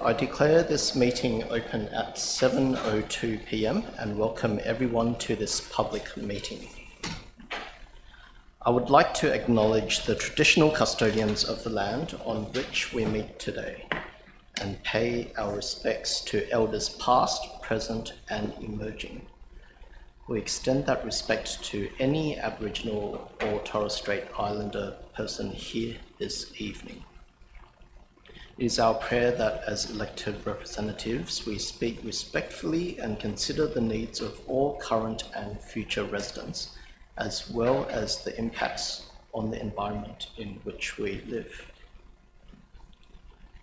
I declare this meeting open at 7:02 p.m. and welcome everyone to this public meeting. I would like to acknowledge the traditional custodians of the land on which we meet today and pay our respects to elders past, present and emerging. We extend that respect to any Aboriginal or Torres Strait Islander person here this evening. It is our prayer that as elected representatives, we speak respectfully and consider the needs of all current and future residents, as well as the impacts on the environment in which we live.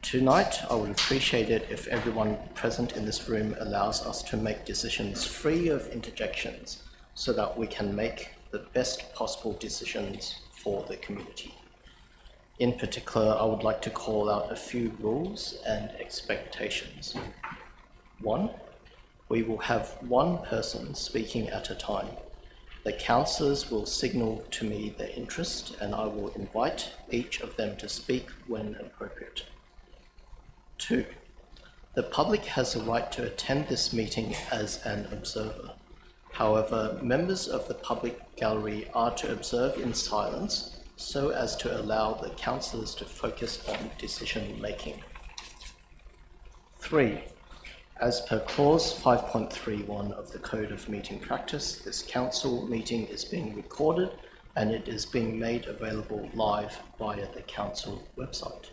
Tonight, I would appreciate it if everyone present in this room allows us to make decisions free of interjections so that we can make the best possible decisions for the community. In particular, I would like to call out a few rules and expectations. 1, we will have one person speaking at a time. The councillors will signal to me their interest and I will invite each of them to speak when appropriate. 2, the public has a right to attend this meeting as an observer. However, members of the public gallery are to observe in silence so as to allow the councillors to focus on decision making. 3, as per clause 5.31 of the Code of Meeting Practice, this council meeting is being recorded and it is being made available live via the council website.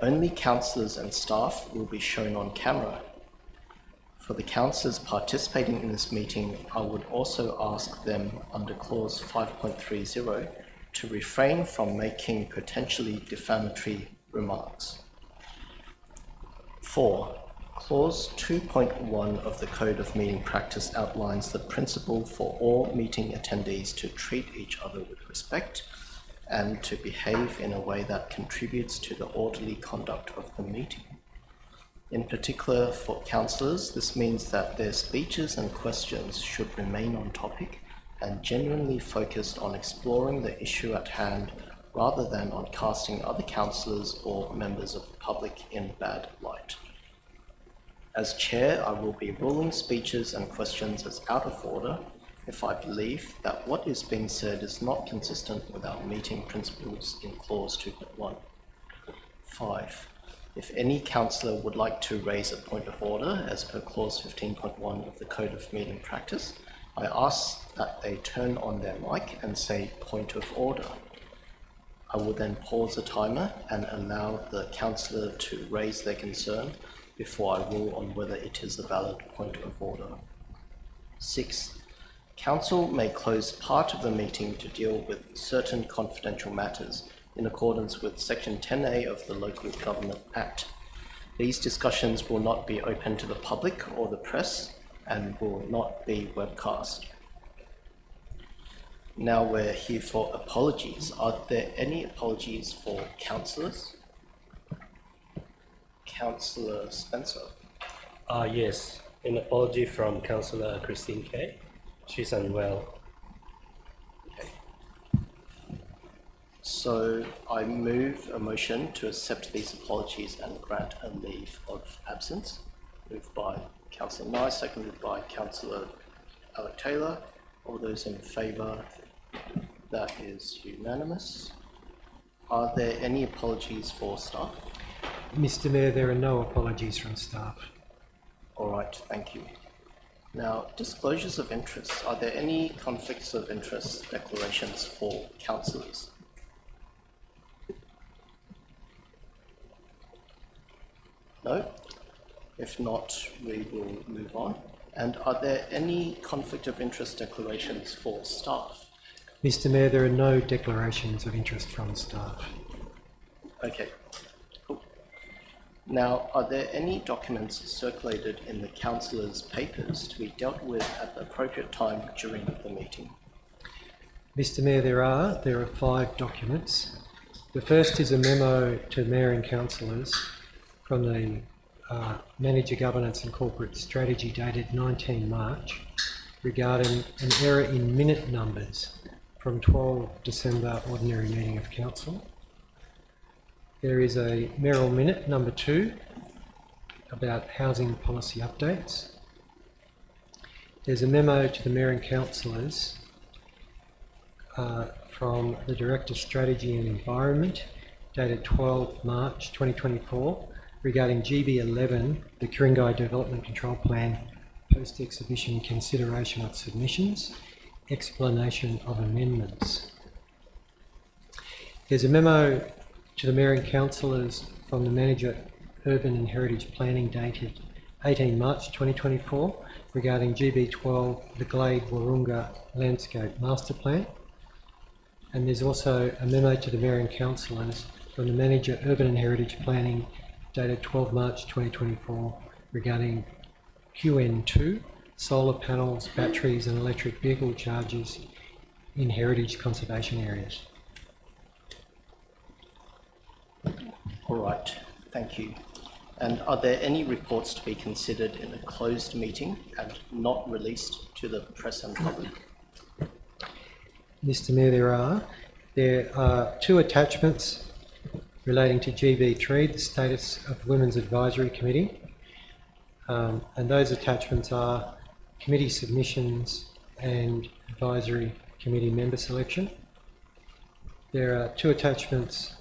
Only councillors and staff will be shown on camera. For the councillors participating in this meeting, I would also ask them under clause 5.30 to refrain from making potentially defamatory remarks. 4, clause 2.1 of the Code of Meeting Practice outlines the principle for all meeting attendees to treat each other with respect and to behave in a way that contributes to the orderly conduct of the meeting. In particular, for councillors, this means that their speeches and questions should remain on topic and genuinely focused on exploring the issue at hand rather than on casting other councillors or members of the public in bad light. As chair, I will be ruling speeches and questions as out of order if I believe that what is being said is not consistent with our meeting principles in clause 2.1. 5, if any councillor would like to raise a point of order as per clause 15.1 of the Code of Meeting Practice, I ask that they turn on their mic and say point of order. I will then pause the timer and allow the councillor to raise their concern before I rule on whether it is a valid point of order. 6, council may close part of the meeting to deal with certain confidential matters in accordance with Section 10A of the Local Government Act. These discussions will not be open to the public or the press and will not be webcast. Now we're here for apologies. Are there any apologies for councillors? Councillor Spencer. Yes, an apology from Councillor Christine Kay. She's unwell. So I move a motion to accept these apologies and grant a leave of absence. Moved by Councillor Nye, seconded by Councillor Alec Taylor. All those in favour? That is unanimous. Are there any apologies for staff? Mr. Mayor, there are no apologies from staff. All right, thank you. Now, disclosures of interest. Are there any conflicts of interest declarations for councillors? No? If not, we will move on. And are there any conflict of interest declarations for staff? Mr. Mayor, there are no declarations of interest from staff. Okay, cool. Now, are there any documents circulated in the councillors' papers to be dealt with at the appropriate time during the meeting? Mr. Mayor, there are 5 documents. The first is a memo to Mayor and councillors from the Manager Governance and Corporate Strategy dated 19 March regarding an error in minute numbers from 12 December Ordinary Meeting of Council. There is a Merrill Minute number 2 about housing policy updates. There's a memo to the Mayor and Councillors from the Director Strategy and Environment dated 12 March 2024 regarding GB11, the Ku-ring-gai Development Control Plan post-exhibition consideration of submissions, explanation of amendments. There's a memo to the Mayor and Councillors from the Manager Urban and Heritage Planning dated 18 March 2024 regarding GB12, the Glade Wahroonga Landscape Master Plan. And there's also a memo to the Mayor and Councillors from the Manager Urban and Heritage Planning dated 12 March 2024 regarding QN2, solar panels, batteries and electric vehicle chargers in heritage conservation areas. All right, thank you. And are there any reports to be considered in a closed meeting and not released to the press and public? Mr Mayor, there are two attachments relating to GB3, the status of Women's Advisory Committee. And those attachments are committee submissions and advisory committee member selection. There are two attachments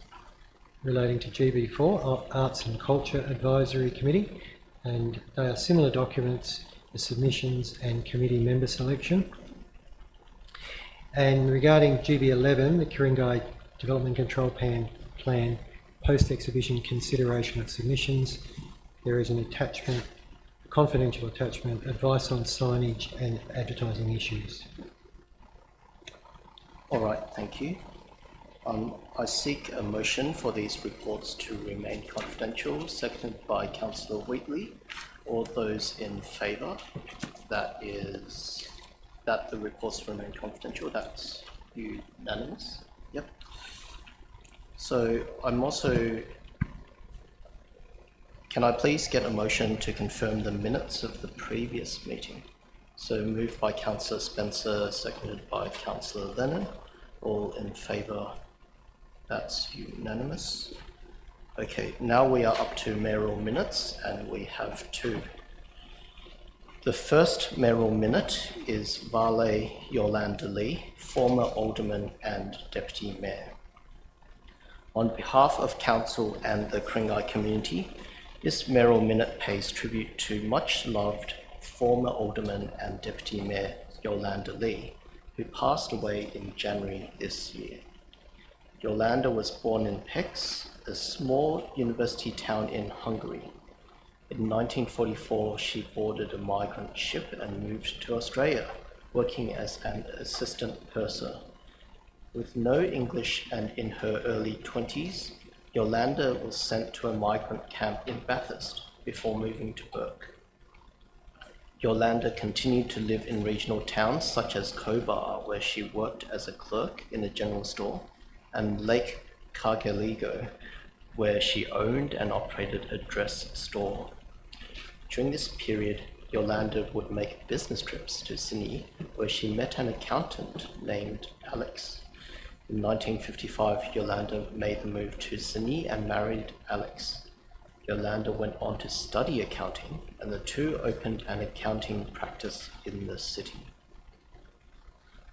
relating to GB4, Arts and Culture Advisory Committee, and they are similar documents, the submissions and committee member selection. And regarding GB11, the Ku-ring-gai Development Control Plan post-exhibition consideration of submissions, there is an attachment, a confidential attachment, advice on signage and advertising issues. All right, thank you. I seek a motion for these reports to remain confidential, seconded by Councillor Wheatley. All those in favour, that the reports remain confidential, that's unanimous. Yep. So can I please get a motion to confirm the minutes of the previous meeting? So moved by Councillor Spencer, seconded by Councillor Lennon. All in favour, that's unanimous. Okay, now we are up to mayoral minutes, and we have two. The first mayoral minute is Vale Yolanda Lee, former alderman and deputy mayor. On behalf of council and the Ku-ring-gai community, this mayoral minute pays tribute to much loved former alderman and deputy mayor Yolanda Lee, who passed away in January this year. Yolanda was born in Pécs, a small university town in Hungary. In 1944, she boarded a migrant ship and moved to Australia, working as an assistant purser. With no English and in her early 20s, Yolanda was sent to a migrant camp in Bathurst before moving to Bourke. Yolanda continued to live in regional towns such as Cobar, where she worked as a clerk in a general store, and Lake Cargelligo, where she owned and operated a dress store. During this period, Yolanda would make business trips to Sydney, where she met an accountant named Alex. In 1955, Yolanda made the move to Sydney and married Alex. Yolanda went on to study accounting, and the two opened an accounting practice in the city.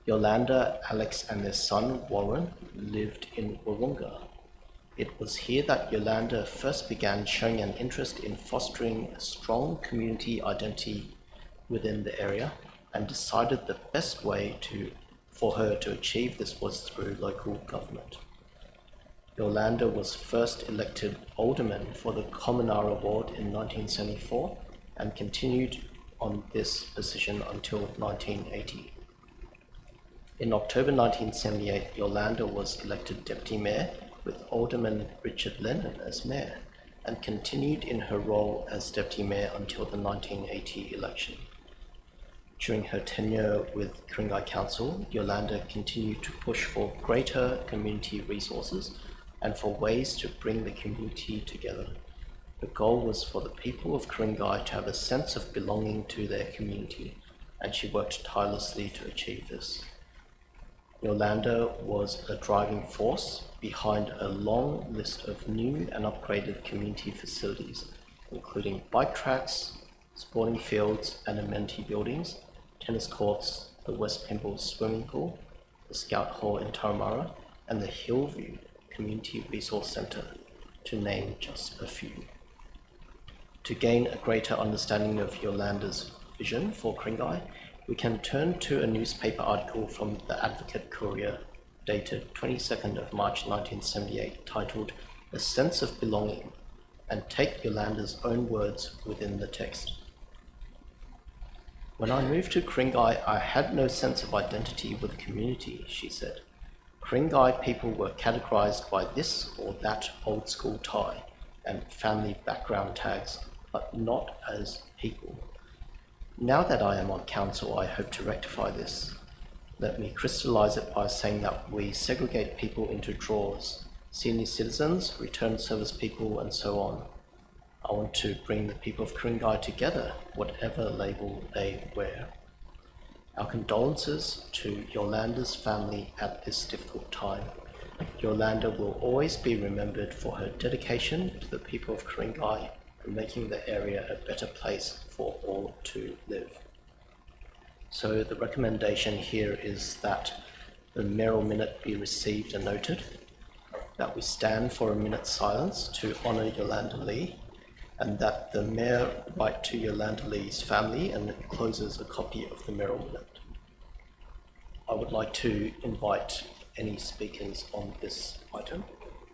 Yolanda, Alex and their son Warren lived in Wahroonga. It was here that Yolanda first began showing an interest in fostering a strong community identity within the area, and decided the best way for her to achieve this was through local government. Yolanda was first elected alderman for the Commonara ward in 1974 and continued on this position until 1980. In October 1978, Yolanda was elected deputy mayor with Alderman Richard Lennon as mayor, and continued in her role as deputy mayor until the 1980 election. During her tenure with Ku-ring-gai Council, Yolanda continued to push for greater community resources and for ways to bring the community together. The goal was for the people of Ku-ring-gai to have a sense of belonging to their community, and she worked tirelessly to achieve this. Yolanda was a driving force behind a long list of new and upgraded community facilities, including bike tracks, sporting fields and amenity buildings, tennis courts, the West Pymble swimming pool, the Scout Hall in Turramurra, and the Hillview Community Resource Centre, to name just a few. To gain a greater understanding of Yolanda's vision for Ku-ring-gai, we can turn to a newspaper article from the Advocate Courier dated 22nd of March 1978 titled A Sense of Belonging, and take Yolanda's own words within the text. When I moved to Ku-ring-gai, I had no sense of identity with the community, she said. Ku-ring-gai people were categorized by this or that old school tie and family background tags, but not as people. Now that I am on council, I hope to rectify this. Let me crystallize it by saying that we segregate people into drawers: senior citizens, returned service people, and so on. I want to bring the people of Ku-ring-gai together, whatever label they wear. Our condolences to Yolanda's family at this difficult time. Yolanda will always be remembered for her dedication to the people of Ku-ring-gai and making the area a better place for all to live. So the recommendation here is that the mayoral minute be received and noted, that we stand for a minute's silence to honour Yolanda Lee, and that the mayor write to Yolanda Lee's family and encloses a copy of the mayoral minute. I would like to invite any speakers on this item.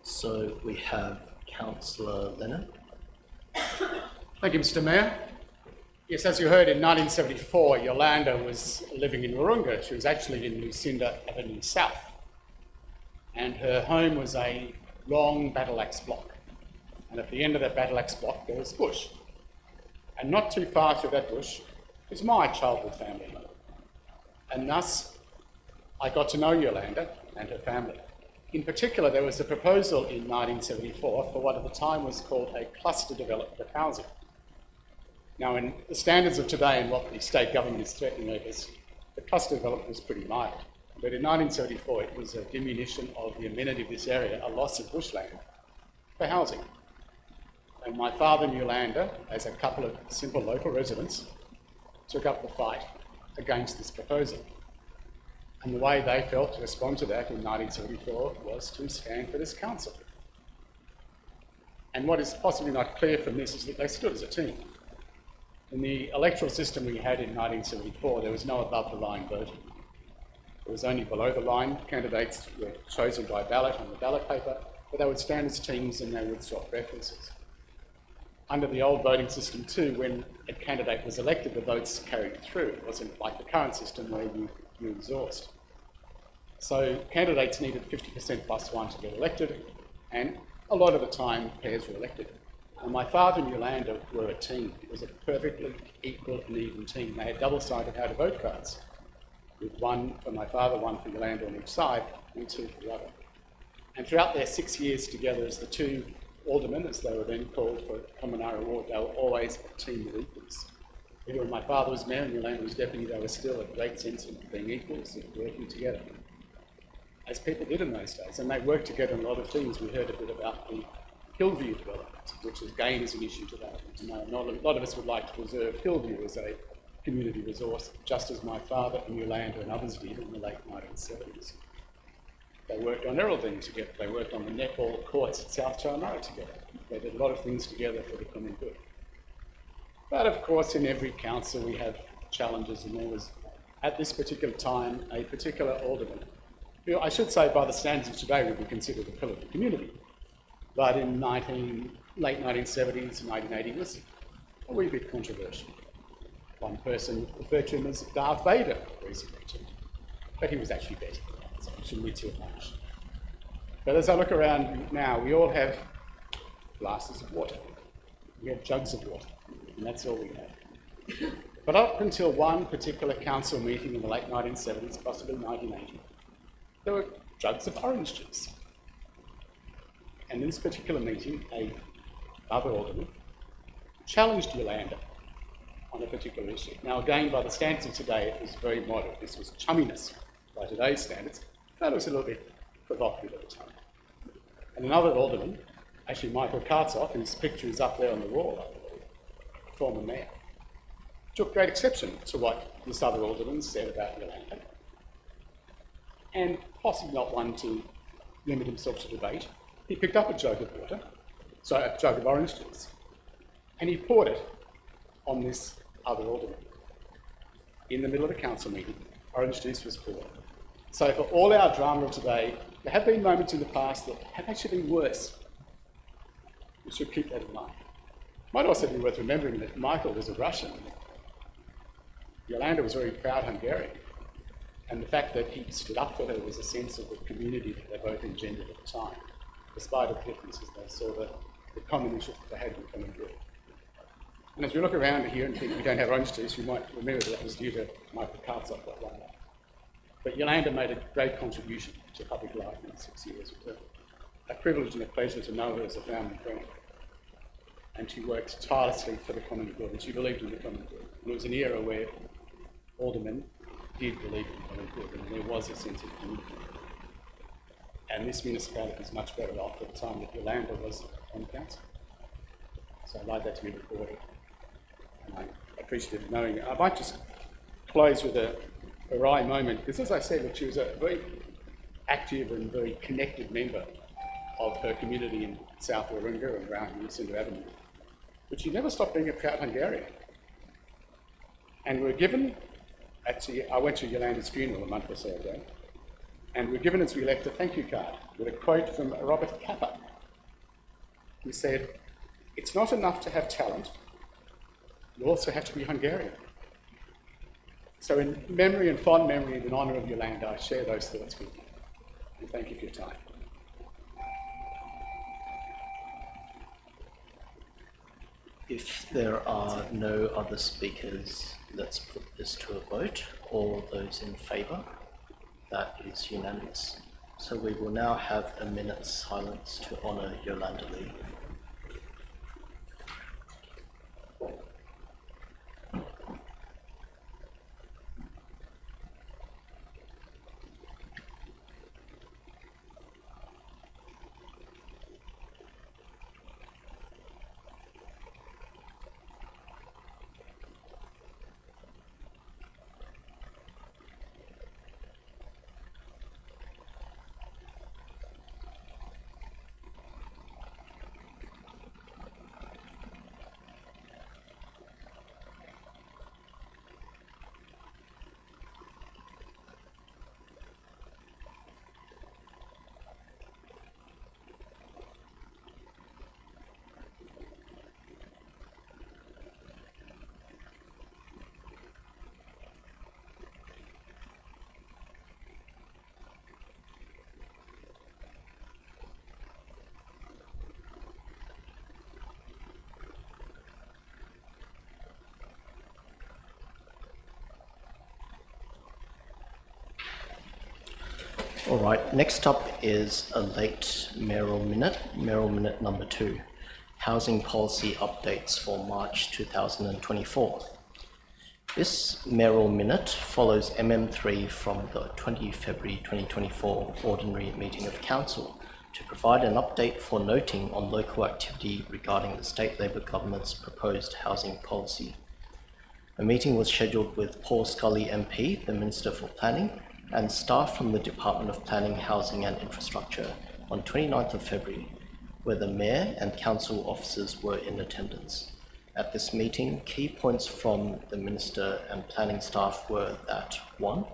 So we have Councillor Leonard. Thank you, Mr. Mayor. Yes, as you heard, in 1974, Yolanda was living in Wahroonga. She was actually in Lucinda Avenue South. And her home was a long battle axe block. And at the end of that battle axe block, there was bush. And not too far through that bush was my childhood family. And thus, I got to know Yolanda and her family. In particular, there was a proposal in 1974 for what at the time was called a cluster development of housing. Now, in the standards of today and what the state government is threatening over us, the cluster development was pretty mild. But in 1974, it was a diminution of the amenity of this area, a loss of bushland for housing. And my father and Yolanda, as a couple of simple local residents, took up the fight against this proposal. And the way they felt to respond to that in 1974 was to stand for this council. And what is possibly not clear from this is that they stood as a team. In the electoral system we had in 1974, there was no above-the-line voting. It was only below-the-line. Candidates were chosen by ballot on the ballot paper, but they would stand as teams and they would swap references. Under the old voting system too, when a candidate was elected, the votes carried through. It wasn't like the current system where you exhaust. So candidates needed 50% plus one to get elected, and a lot of the time pairs were elected. And my father and Yolanda were a team. It was a perfectly equal and even team. They had double-sided how to vote cards, with one for my father, one for Yolanda on each side, and two for the other. And throughout their 6 years together as the two aldermen, as they were then called for Common-Ara Ward, they were always a team of equals. Even when my father was mayor and Yolanda was deputy, they were still a great sense of being equals and working together, as people did in those days. And they worked together on a lot of things. We heard a bit about the Hillview development, which again is an issue today. A lot of us would like to preserve Hillview as a community resource, just as my father and Yolanda and others did in the late 1970s. They worked on Eraldine together. They worked on the netball courts at South Turramurra together. They did a lot of things together for the common good. But of course, in every council we have challenges, and there was, at this particular time, a particular alderman who, I should say, by the standards of today, would be considered a pillar of the community. But in late 1970s, 1980 was a wee bit controversial. One person referred to him as Darth Vader recently too, but he was actually better, so I shouldn't be too harsh. But as I look around now, we all have glasses of water. We have jugs of water, and that's all we have. But up until one particular council meeting in the late 1970s, possibly 1980, there were jugs of orange juice. And in this particular meeting, other alderman challenged Yolanda on a particular issue. Now again, by the standards of today, it was very moderate. This was chumminess by today's standards, but it was a little bit provocative at the time. And another alderman, actually Michael Kartzoff, whose picture is up there on the wall, I believe, former mayor, took great exception to what this other alderman said about Yolanda, and possibly not one to limit himself to debate. He picked up a jug of water, a jug of orange juice, and he poured it on this other alderman. In the middle of the council meeting, orange juice was poured. So for all our drama of today, there have been moments in the past that have actually been worse. We should keep that in mind. Might also be worth remembering that Michael was a Russian. Yolanda was a very proud Hungarian. And the fact that he stood up for her was a sense of the community that they both engendered at the time, despite the differences they saw the common issues that they had in common good. And as we look around here and think we don't have orange juice, we might remember that was due to Michael Kartsov that one day. But Yolanda made a great contribution to public life in 6 years. It was a privilege and a pleasure to know her as a family friend. And she worked tirelessly for the common good, and she believed in the common good. And it was an era where aldermen did believe in the common good, and there was a sense of community. And this municipality is much better off at the time that Yolanda was on council. So I'd like that to be recorded. And I'm appreciative of knowing it. I might just close with a wry moment, because as I said, look, she was a very active and very connected member of her community in South Warringah and around Lucinda Avenue. But she never stopped being a proud Hungarian. And we were given, actually, I went to Yolanda's funeral a month or so ago, and we were given as we left a thank you card with a quote from Robert Capa, who said, "It's not enough to have talent, you also have to be Hungarian." So in memory and fond memory and in honour of Yolanda, I share those thoughts with you. And thank you for your time. If there are no other speakers, let's put this to a vote. All those in favour? That is unanimous. So we will now have a minute's silence to honour Yolanda Lee. All right, next up is a late mayoral minute number 2, housing policy updates for March 2024. This mayoral minute follows MM3 from the 20 February 2024 ordinary meeting of council to provide an update for noting on local activity regarding the state Labor government's proposed housing policy. A meeting was scheduled with Paul Scully MP, the Minister for Planning, and staff from the Department of Planning, Housing and Infrastructure on 29th of February, where the Mayor and Council officers were in attendance. At this meeting, key points from the Minister and Planning staff were that 1.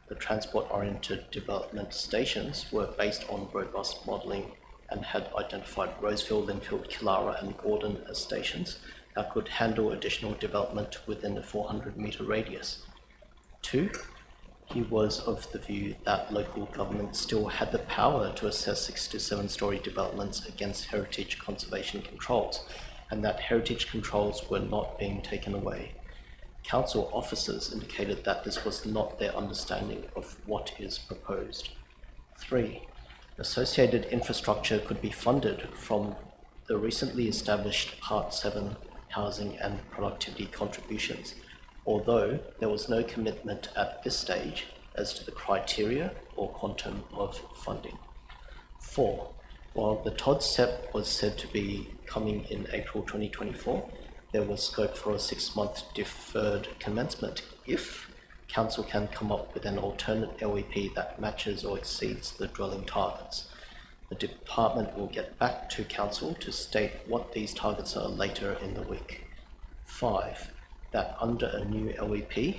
The transport-oriented development stations were based on robust modelling and had identified Roseville, Linfield, Killara and Gordon as stations that could handle additional development within a 400-metre radius. 2. He was of the view that local government still had the power to assess 6 to 7-storey developments against heritage conservation controls, and that heritage controls were not being taken away. Council officers indicated that this was not their understanding of what is proposed. 3. Associated infrastructure could be funded from the recently established Part 7 housing and productivity contributions, although there was no commitment at this stage as to the criteria or quantum of funding. 4. While the TOD SEP was said to be coming in April 2024, there was scope for a 6-month deferred commencement if Council can come up with an alternate LEP that matches or exceeds the dwelling targets. The Department will get back to Council to state what these targets are later in the week. 5. That under a new LEP,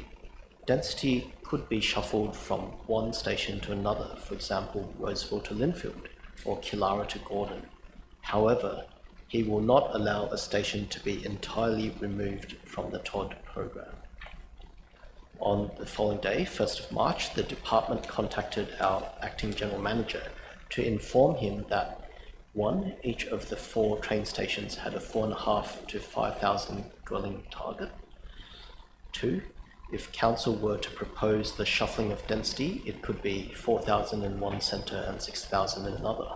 density could be shuffled from one station to another, for example, Roseville to Linfield or Killara to Gordon. However, he will not allow a station to be entirely removed from the TOD program. On the following day, 1st of March, the Department contacted our Acting General Manager to inform him that 1. Each of the 4 train stations had a 4,500 to 5,000 dwelling target. 2. If Council were to propose the shuffling of density, it could be 4,000 in one centre and 6,000 in another.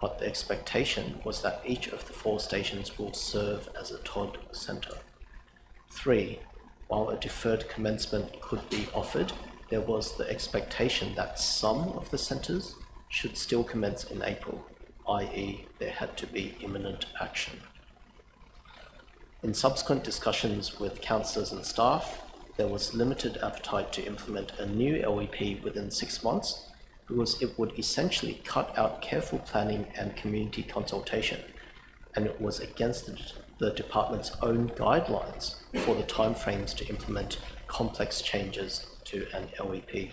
But the expectation was that each of the 4 stations will serve as a TOD centre. 3. While a deferred commencement could be offered, there was the expectation that some of the centres should still commence in April, i.e. there had to be imminent action. In subsequent discussions with councillors and staff, there was limited appetite to implement a new LEP within 6 months because it would essentially cut out careful planning and community consultation, and it was against the Department's own guidelines for the timeframes to implement complex changes to an LEP.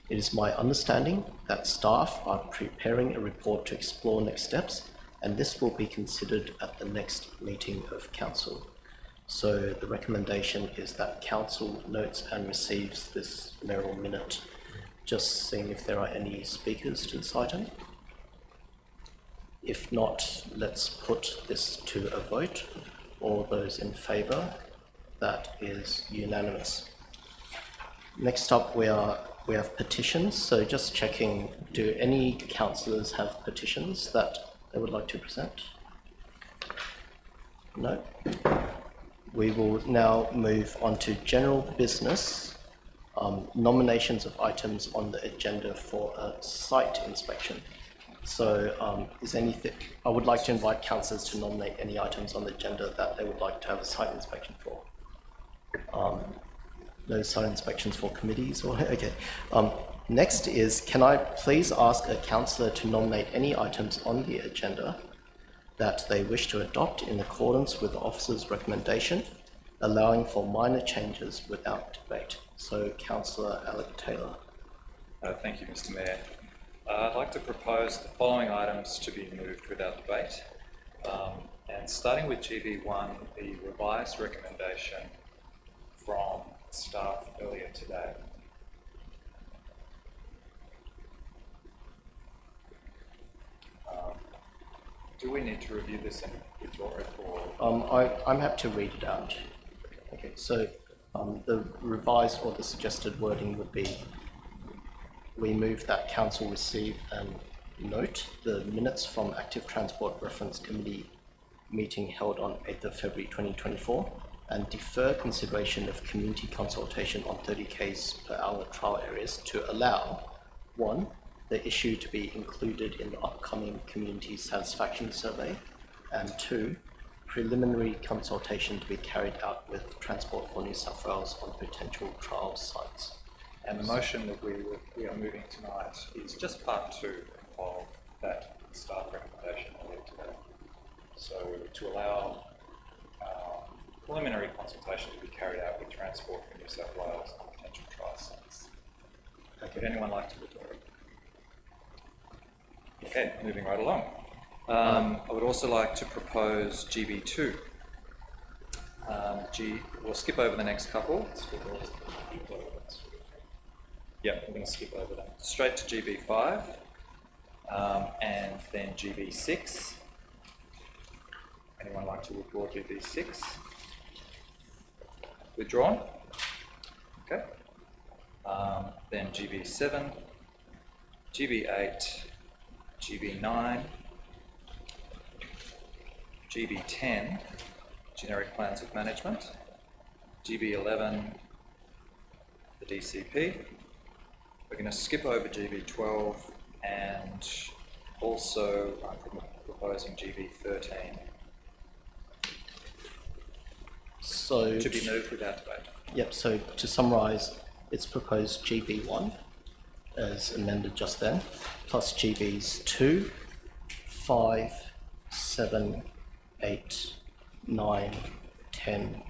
It is my understanding that staff are preparing a report to explore next steps, and this will be considered at the next meeting of Council. So the recommendation is that Council notes and receives this mayoral minute. Just seeing if there are any speakers to this item. If not, let's put this to a vote. All those in favour? That is unanimous. Next up, we have petitions. So just checking, do any councillors have petitions that they would like to present? No? We will now move on to general business. Nominations of items on the agenda for a site inspection. So I would like to invite councillors to nominate any items on the agenda that they would like to have a site inspection for. No site inspections for committees or, okay. Next is, can I please ask a councillor to nominate any items on the agenda that they wish to adopt in accordance with the officer's recommendation, allowing for minor changes without debate. So, Councillor Alec Taylor. Thank you, Mr. Mayor. I'd like to propose the following items to be moved without debate. And starting with GB1, the revised recommendation from staff earlier today. Do we need to review this and withdraw it, or? I'm happy to read it out. Okay, so the revised or the suggested wording would be, we move that Council receive and note the minutes from Active Transport Reference Committee meeting held on 8th of February 2024 and defer consideration of community consultation on 30 k's per hour trial areas to allow 1. The issue to be included in the upcoming community satisfaction survey, and 2. Preliminary consultation to be carried out with Transport for New South Wales on potential trial sites. And the motion that we are moving tonight is just part 2 of that staff recommendation earlier today. So to allow preliminary consultation to be carried out with Transport for New South Wales on potential trial sites. Okay. Would anyone like to withdraw it? Okay, moving right along. I would also like to propose GB2. We'll skip over the next couple. Yeah, we're going to skip over that. Straight to GB5 and then GB6. Anyone like to withdraw GB6? Withdrawn? Okay. Then GB7, GB8, GB9, GB10, generic plans of management, GB11, the DCP. We're going to skip over GB12 and also I'm proposing GB13. So To be moved without debate. Yep, so to summarise, it's proposed GB1 as amended just then, plus GBs 2, 5, 7, 8, 9, 10,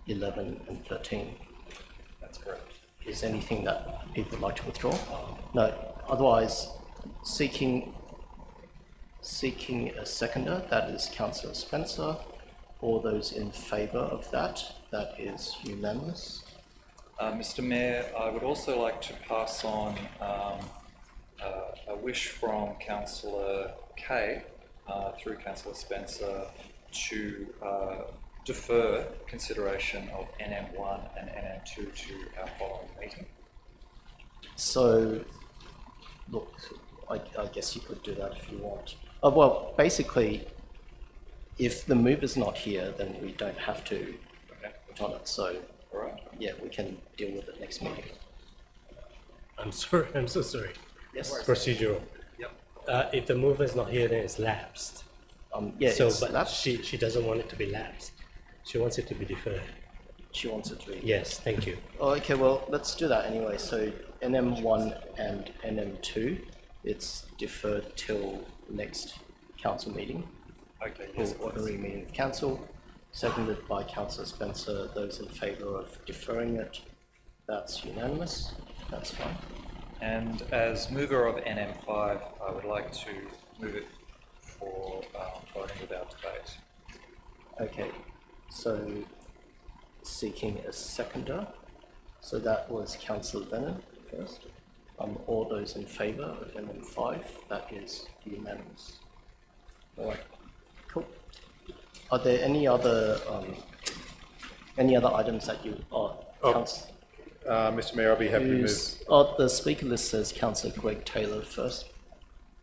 11 and 13. That's correct. Is anything that people would like to withdraw? No, otherwise seeking a seconder, that is Councillor Spencer. All those in favour of that, that is unanimous. Mr. Mayor, I would also like to pass on a wish from Councillor Kay through Councillor Spencer to defer consideration of NM1 and NM2 to our following meeting. So, look, I guess you could do that if you want. Well, basically, if the mover's not here, then we don't have to vote on it. So, All right. yeah, we can deal with it next meeting. I'm sorry, I'm so sorry. Yes. Procedural. Yep. If the mover is not here, then it's lapsed. Yeah, So, it's but lapsed. she doesn't want it to be lapsed. She wants it to be deferred. She wants it to be. Yes, thank you. Oh, okay, well, let's do that anyway. So NM1 and NM2, it's deferred till next council meeting, Okay, or yes. ordinary meeting of council, seconded by Councillor Spencer. Those in favour of deferring it, that's unanimous. That's fine. And as mover of NM5, I would like to move it for voting without debate. Okay, so seeking a seconder. So that was Councillor Lennon first. All those in favour of NM5, that is unanimous. All right, cool. Are there any other items that you? Mr. Mayor, I'll be happy to move. The speaker list says Councillor Greg Taylor first.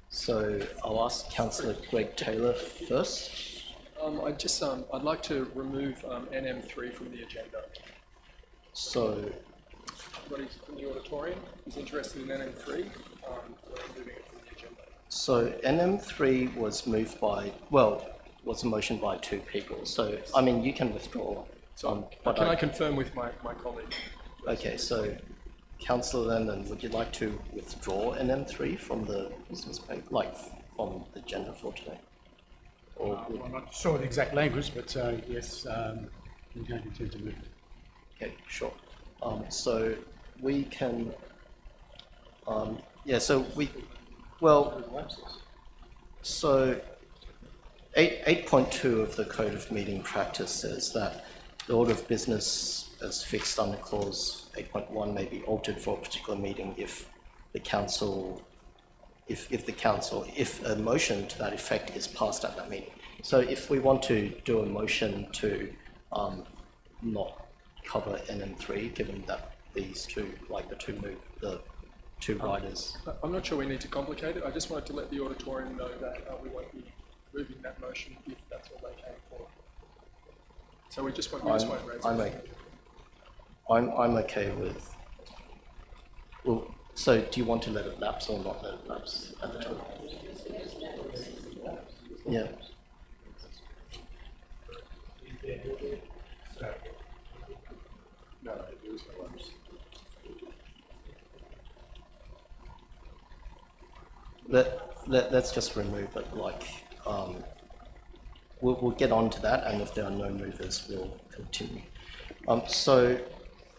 So I'll ask Councillor Greg Taylor first. I'd like to remove NM3 from the agenda. So, Anybody from the auditorium is interested in NM3, we're removing it from the agenda. so NM3 was moved by, well, was a motion by two people. So, I mean, you can withdraw. But Can I confirm with my colleague? Okay, so Councillor Lennon, would you like to withdraw NM3 from the business paper, like from the agenda for today? Or would- I'm not sure the exact language, but yes, we don't intend to move it. Okay, sure. So we can, yeah, so we, well, so 8.2 of the Code of Meeting Practice says that the order of business as fixed under clause 8.1 may be altered for a particular meeting if the council, if a motion to that effect is passed at that meeting. So if we want to do a motion to not cover NM3, given that these two, like the two riders. I'm not sure we need to complicate it. I just wanted to let the auditorium know that we won't be moving that motion if that's what they came for. So we just won't raise it. I'm okay with. Well, so do you want to let it lapse or not let it lapse at the time? Yeah. No, there is no lapse. Let's just remove it. Like, we'll get on to that, and if there are no movers, we'll continue. So,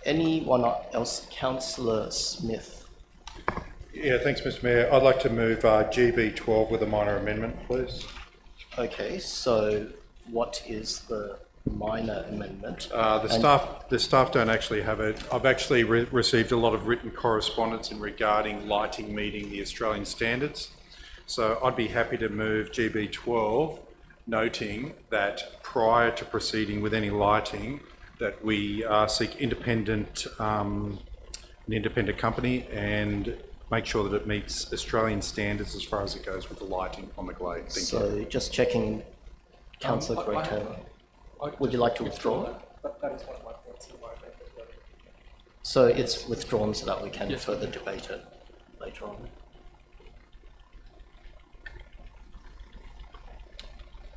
anyone else? Councillor Smith. Yeah, thanks, Mr. Mayor. I'd like to move GB12 with a minor amendment, please. Okay, so what is the minor amendment? The staff don't actually have it. I've actually received a lot of written correspondence regarding lighting meeting the Australian standards. So I'd be happy to move GB12, noting that prior to proceeding with any lighting, that we seek an independent company and make sure that it meets Australian standards as far as it goes with the lighting on the glade. Thank you. So just checking, Councillor Greg Taylor. Would you like to withdraw? That is one of my points in my amendment. So it's withdrawn so that we can further debate it later on.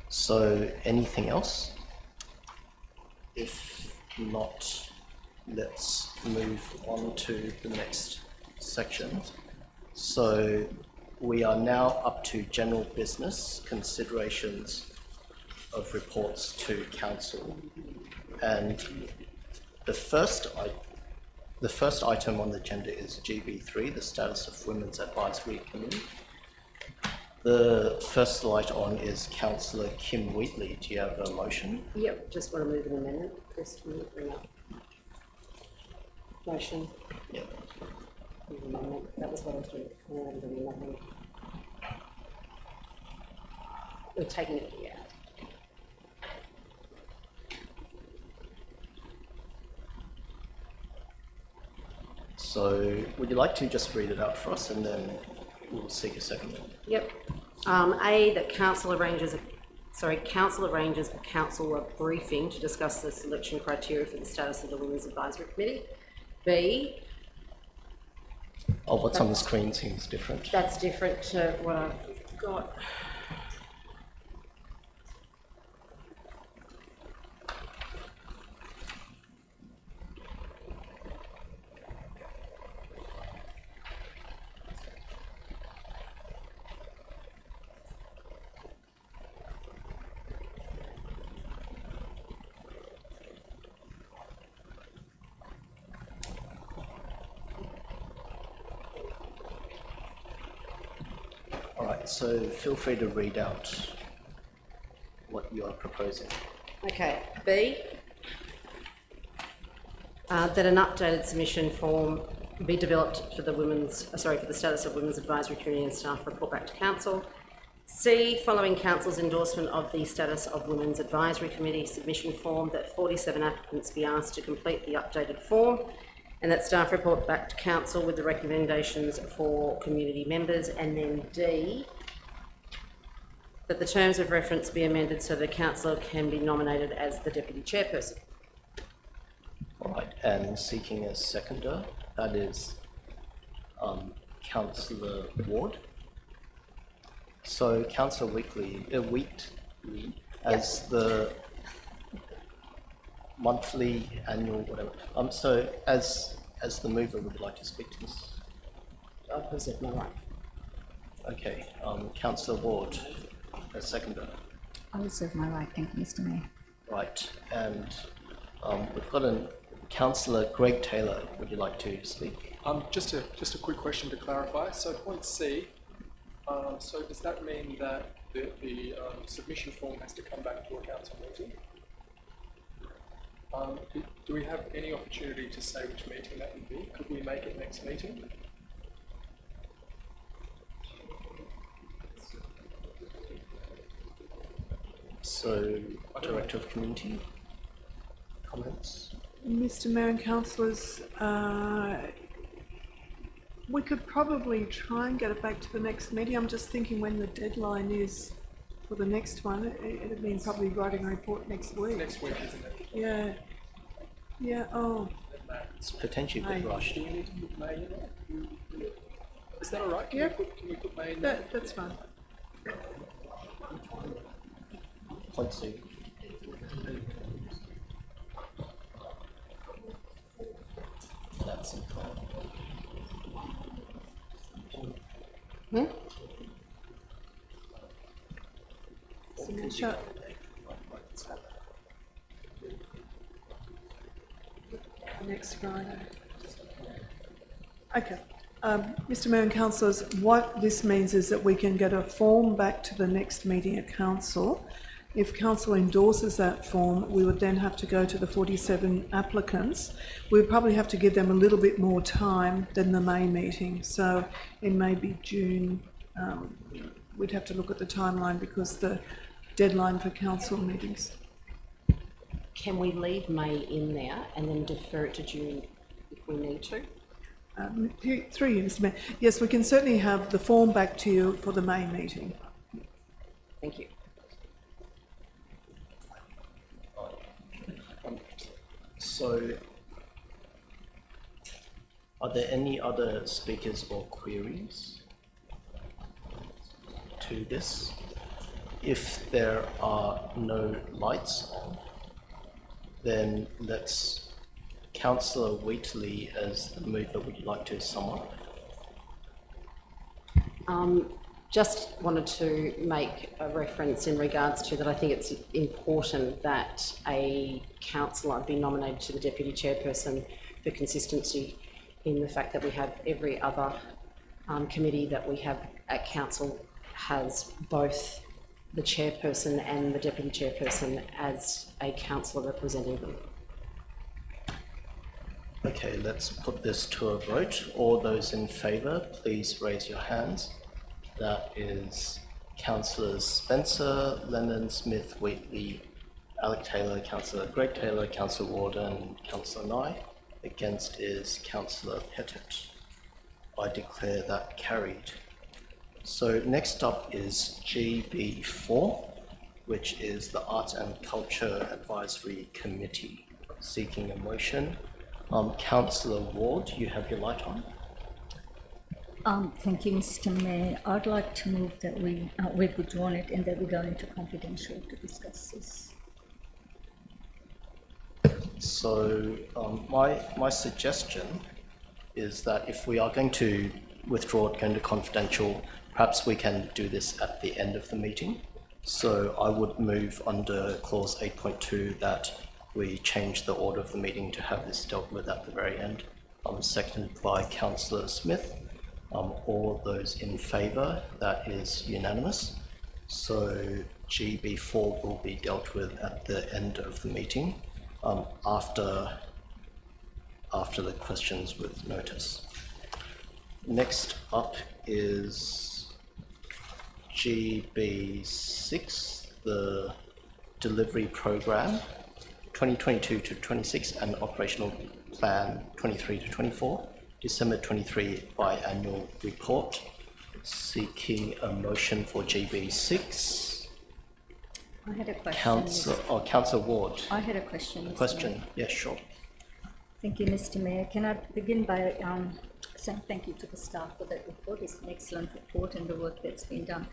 So anything else? If not, let's move on to the next section. So we are now up to general business, considerations of reports to council. And the first item on the agenda is GB3, the status of Women's Advisory Committee. The first light on is Councillor Kim Wheatley. Do you have a motion? Yep, just want to move an amendment. Chris, can you bring up motion? Yep. Amendment. That was what I was doing before. I'm doing nothing. We're taking it out. So would you like to just read it out for us and then we'll seek a second? Yep. A, that council arranges a council briefing to discuss the selection criteria for the status of the Women's Advisory Committee. B, Oh, what's on the screen seems different. that's different to what I've got. All right, so feel free to read out what you are proposing. Okay, B, that an updated submission form be developed for the for the status of Women's Advisory Committee and staff report back to council. C, following council's endorsement of the status of Women's Advisory Committee submission form, that 47 applicants be asked to complete the updated form and that staff report back to council with the recommendations for community members. And then D, that the terms of reference be amended so the councillor can be nominated as the deputy chairperson. All right, and seeking a seconder, that is Councillor Ward. So Councillor Wheatley, as the monthly, annual, whatever. So as the mover, would you like to speak to this? I'll present my right. Okay, Councillor Ward, a seconder. I reserve my right, thank you, Mr. Mayor. Right, and we've got a Councillor Greg Taylor. Would you like to speak? Just a quick question to clarify. So point C, so does that mean that the submission form has to come back to a council meeting? Do we have any opportunity to say which meeting that would be? Could we make it next meeting? So, Director of Community, comments? Mr. Mayor and councillors, we could probably try and get it back to the next meeting. I'm just thinking when the deadline is for the next one. It'd mean probably writing a report next week. Next week, isn't it? Yeah. Yeah, oh. It's potentially a bit rushed. Do we need to put May in there? Is that all right? Yeah. Can we put May in there? That's fine. Point C. That's it. Sure. Next Friday. Okay. Mr. Mayor and councillors, what this means is that we can get a form back to the next meeting at council. If council endorses that form, we would then have to go to the 47 applicants. We'd probably have to give them a little bit more time than the May meeting. So it may be June. We'd have to look at the timeline because the deadline for council meetings. Can we leave May in there and then defer it to June if we need to? Through you, Mr. Mayor. Yes, we can certainly have the form back to you for the May meeting. Thank you. So, are there any other speakers or queries to this? If there are no lights on, Then let's, Councillor Wheatley as the mover, would you like to sum up? Just wanted to make a reference in regards to that I think it's important that a councillor be nominated to the deputy chairperson for consistency in the fact that we have every other committee that we have at council has both the chairperson and the deputy chairperson as a councillor representing them. Okay, let's put this to a vote. All those in favour, please raise your hands. That is Councillors Spencer, Lennon, Smith, Wheatley, Alec Taylor, Councillor Greg Taylor, Councillor Warden, Councillor Nye. Against is Councillor Pettit. I declare that carried. So next up is GB4, which is the Arts and Culture Advisory Committee, seeking a motion. Councillor Ward, you have your light on. Thank you, Mr. Mayor. I'd like to move that we withdrawn it and that we go into confidential to discuss this. So my suggestion is that if we are going to withdraw it, go into confidential, perhaps we can do this at the end of the meeting. So I would move under clause 8.2 that we change the order of the meeting to have this dealt with at the very end. Seconded by Councillor Smith. All those in favour, that is unanimous. So GB4 will be dealt with at the end of the meeting, after the questions with notice. Next up is GB6, the delivery program 2022 to 26 and operational plan 23 to 24. December 23 biannual report, seeking a motion for GB6. I had a question. Councillor Ward. I had a question. Mr. Question, Mayor. yes, sure. Thank you, Mr. Mayor. Can I begin by saying thank you to the staff for that report. It's an excellent report and the work that's been done.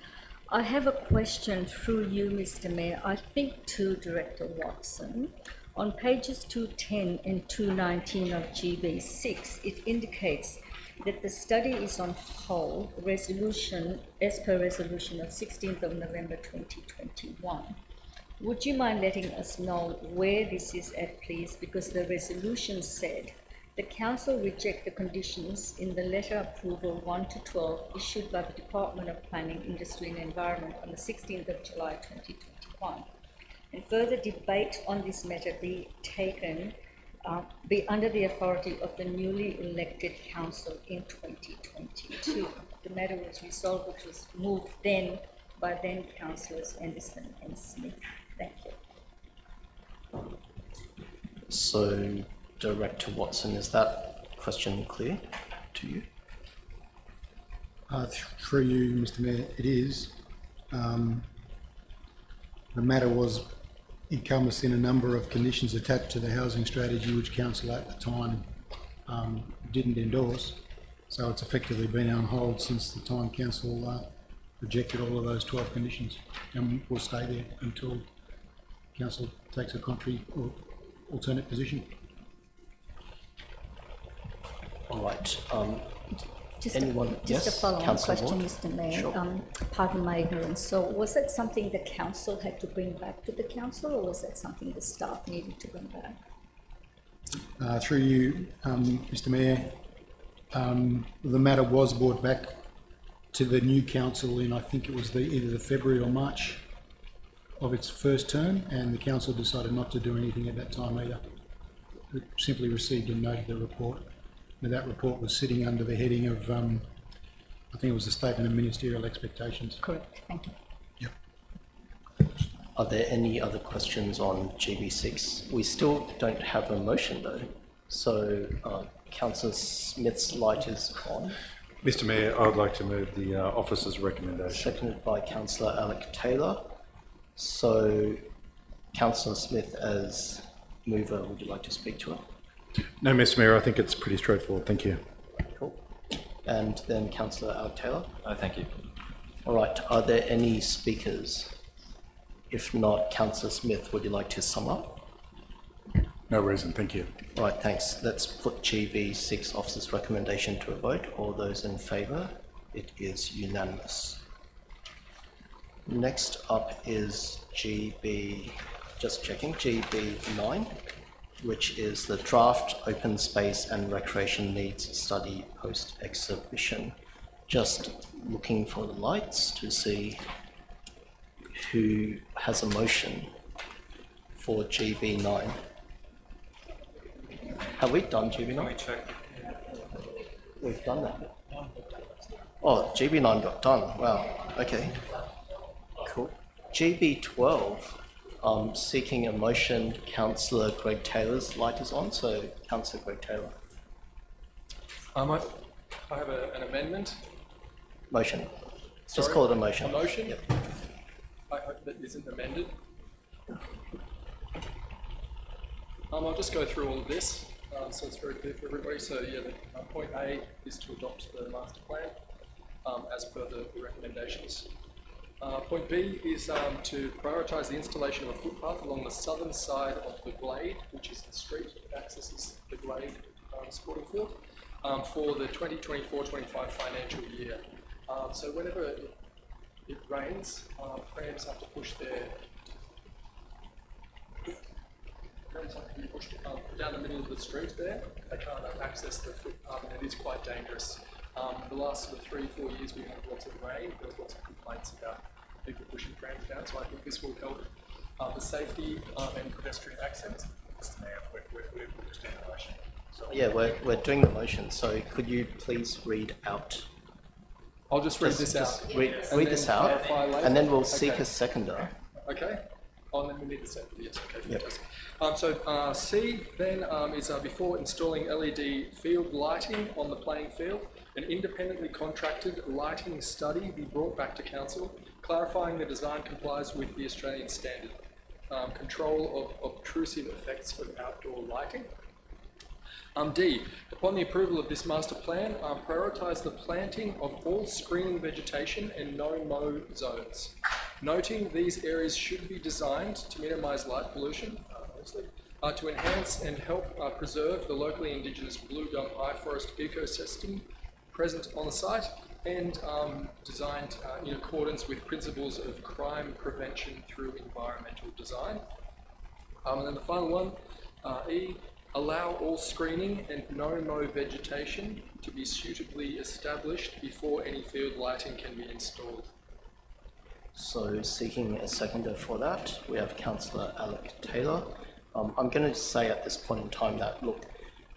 I have a question through you, Mr. Mayor, I think to Director Watson. On pages 210 and 219 of GB6, it indicates that the study is on hold, resolution, as per resolution of 16th of November 2021. Would you mind letting us know where this is at, please? Because the resolution said the council reject the conditions in the letter approval 1 to 12 issued by the Department of Planning, Industry and Environment on the 16th of July 2021. And further debate on this matter be taken, be under the authority of the newly elected council in 2022. The matter was resolved, which was moved then by then councillors Anderson and Smith. Thank you. So, Director Watson, is that question clear to you? Through you, Mr. Mayor, it is. The matter was encompassed in a number of conditions attached to the housing strategy, which council at the time didn't endorse. So it's effectively been on hold since the time council rejected all of those 12 conditions, and will stay there until council takes a contrary or alternate position. All right. Just Anyone? a Yes, follow-on Councillor question, Ward? Mr. Mayor. Sure. Pardon my ignorance. So was that something the council had to bring back to the council, or was that something the staff needed to bring back? Through you, Mr. Mayor, the matter was brought back to the new council in, I think it was either the February or March of its first term, and the council decided not to do anything at that time either. It simply received and noted the report. Now, that report was sitting under the heading of, I think it was a statement of ministerial expectations. Correct, thank you. Yep. Are there any other questions on GB6? We still don't have a motion though. So Councillor Smith's light is on. Mr. Mayor, I would like to move the officer's recommendation. Seconded by Councillor Alec Taylor. So Councillor Smith as mover, would you like to speak to it? No, Mr. Mayor, I think it's pretty straightforward. Thank you. Cool. And then Councillor Alec Taylor. Thank you. All right, are there any speakers? If not, Councillor Smith, would you like to sum up? No reason, thank you. Right, thanks. Let's put GB6 officer's recommendation to a vote. All those in favour? It is unanimous. Next up is GB9, which is the draft open space and recreation needs study post-exhibition. Just looking for the lights to see who has a motion for GB9. Have we done GB9? Let me check. We've done that. Oh, GB9 got done. Wow. Okay. Cool. GB12, seeking a motion. Councillor Greg Taylor's light is on. So, Councillor Greg Taylor. I have an amendment. Motion. Just Sorry? call it a motion. A motion? Yep. I hope that isn't amended. I'll just go through all of this, so it's very clear for everybody. So yeah, point A is to adopt the master plan as per the recommendations. Point B is to prioritise the installation of a footpath along the southern side of the glade, which is the street that accesses the glade sporting field, for the 2024-25 financial year. So whenever it rains, prams have to push down the middle of the street there. They can't access the footpath, and it is quite dangerous. The last sort of 3-4 years we had lots of rain. There was lots of complaints about people pushing prams down, so I think this will help the safety and pedestrian access. Yeah, we're doing the motion. So could you please read out? I'll just read this out. Read this out, and then we'll seek a seconder. Okay. Oh, and then we need the seconder. Yes. Okay. Yep. Fantastic. So C then is before installing LED field lighting on the playing field, an independently contracted lighting study be brought back to council, clarifying the design complies with the Australian standard. Control of obtrusive effects of outdoor lighting. D, upon the approval of this master plan, prioritise the planting of all screening vegetation and no-mow zones. Noting these areas should be designed to minimise light pollution, to enhance and help preserve the locally indigenous blue gum eye forest ecosystem present on the site, and designed in accordance with principles of crime prevention through environmental design. And then the final one, E, allow all screening and no-mow vegetation to be suitably established before any field lighting can be installed. So seeking a seconder for that, we have Councillor Alec Taylor. I'm going to say at this point in time that, look,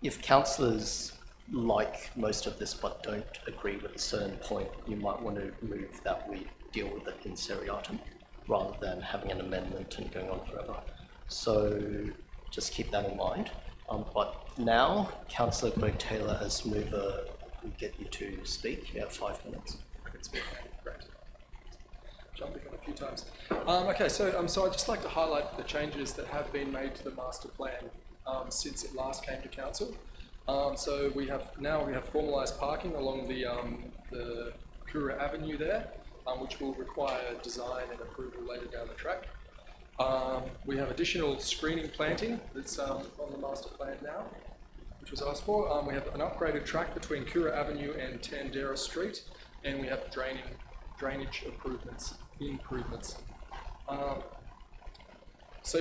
if councillors like most of this but don't agree with a certain point, you might want to move that we deal with it in seriatim rather than having an amendment and going on forever. So just keep that in mind. But now, Councillor Greg Taylor as mover will get you to speak. You have 5 minutes. I can speak now. Great. Jumping on a few times. Okay, so I'd just like to highlight the changes that have been made to the master plan since it last came to council. So we have formalised parking along the Kura Avenue there, which will require design and approval later down the track. We have additional screening planting that's on the master plan now, which was asked for. We have an upgraded track between Kura Avenue and Tandera Street, and we have drainage improvements. So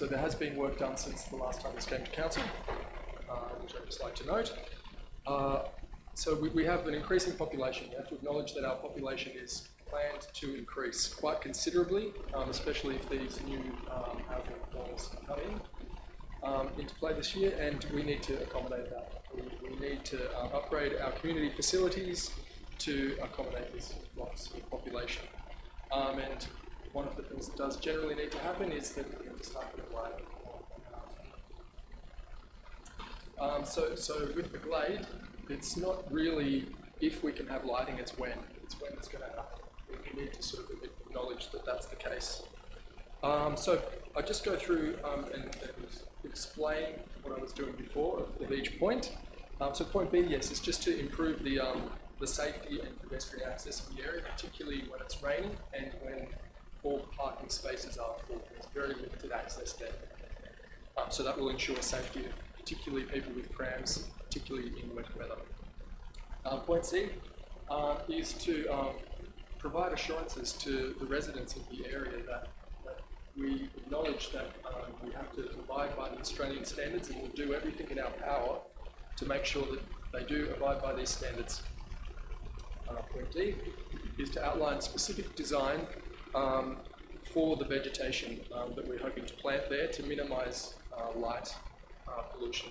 there has been work done since the last time this came to council, which I'd just like to note. So we have an increasing population. We have to acknowledge that our population is planned to increase quite considerably, especially if these new housing reforms come into play this year, and we need to accommodate that. We need to upgrade our community facilities to accommodate this loss of population. And one of the things that does generally need to happen is that we have to start with the glade. So with the glade, it's not really if we can have lighting, it's when it's going to happen. We need to sort of acknowledge that that's the case. So I just go through and explain what I was doing before of each point. So point B, yes, is just to improve the safety and pedestrian access of the area, particularly when it's raining and when all parking spaces are full. There's very limited access there. So that will ensure safety of particularly people with prams, particularly in wet weather. Point C is to provide assurances to the residents of the area that we acknowledge that we have to abide by the Australian standards, and we'll do everything in our power to make sure that they do abide by these standards. Point D is to outline specific design for the vegetation that we're hoping to plant there to minimise light pollution.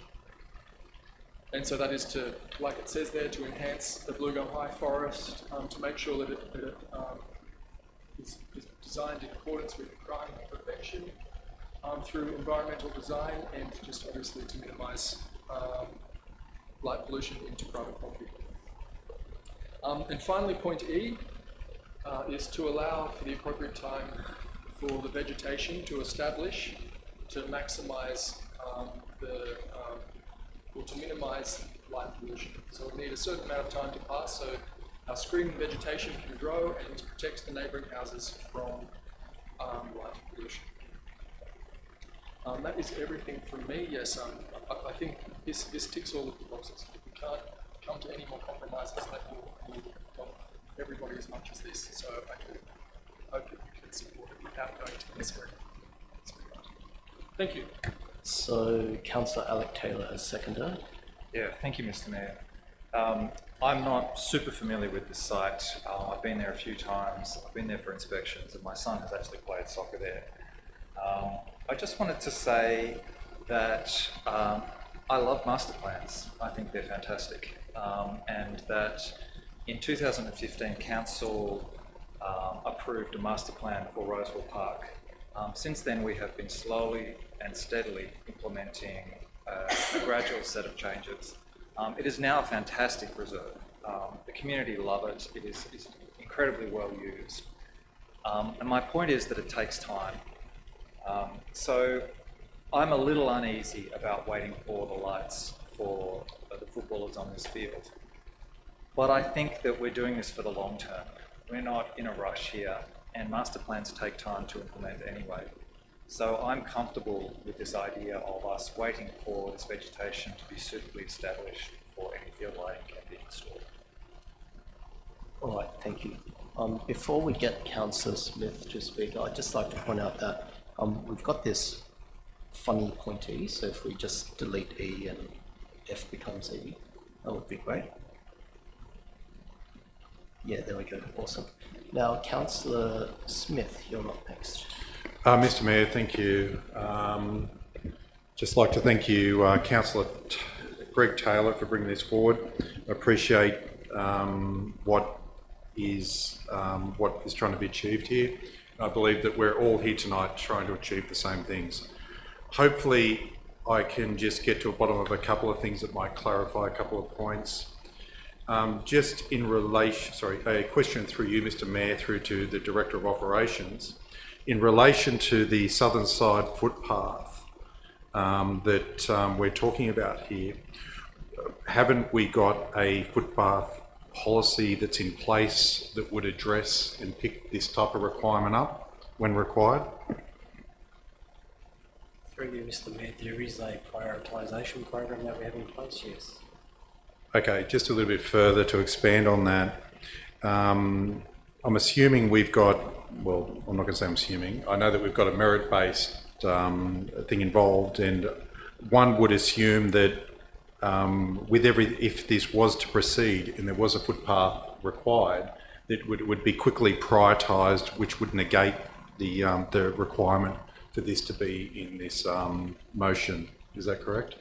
And so that is to, like it says there, to enhance the Blue Gum High forest, to make sure that it is designed in accordance with crime prevention through environmental design, and just obviously to minimise light pollution into private property. And finally, point E is to allow for the appropriate time for the vegetation to establish, to maximise or to minimise light pollution. So we need a certain amount of time to pass so our screening vegetation can grow and to protect the neighbouring houses from light pollution. That is everything from me. Yes, I think this ticks all of the boxes. We can't come to any more compromises that will help everybody as much as this. So I hope that you can support it without going to the screen. Thank you. So, Councillor Alec Taylor as seconder. Yeah, thank you, Mr. Mayor. I'm not super familiar with the site. I've been there a few times. I've been there for inspections, and my son has actually played soccer there. I just wanted to say that I love master plans. I think they're fantastic. And that in 2015, Council approved a master plan for Roseville Park. Since then, we have been slowly and steadily implementing a gradual set of changes. It is now a fantastic reserve. The community love it. It is incredibly well used. And my point is that it takes time. So I'm a little uneasy about waiting for the lights for the footballers on this field. But I think that we're doing this for the long term. We're not in a rush here, and master plans take time to implement anyway. So I'm comfortable with this idea of us waiting for this vegetation to be suitably established before any field lighting can be installed. All right, thank you. Before we get Councillor Smith to speak, I'd just like to point out that we've got this funny point E, so if we just delete E and F becomes E, that would be great. Yeah, there we go, awesome. Now, Councillor Smith, you're up next. Mr. Mayor, thank you. Just like to thank you, Councillor Greg Taylor, for bringing this forward. I appreciate what is trying to be achieved here. I believe that we're all here tonight trying to achieve the same things. Hopefully, I can just get to the bottom of a couple of things that might clarify a couple of points. Just in relation, a question through you, Mr. Mayor, through to the Director of Operations. In relation to the southern side footpath that we're talking about here, haven't we got a footpath policy that's in place that would address and pick this type of requirement up when required? Through you, Mr. Mayor, there is a prioritisation program that we have in place, yes. Okay, just a little bit further to expand on that. I'm assuming we've got, well, I'm not going to say I'm assuming, I know that we've got a merit-based thing involved, and one would assume that if this was to proceed and there was a footpath required, that would be quickly prioritised, which would negate the requirement for this to be in this motion. Is that correct?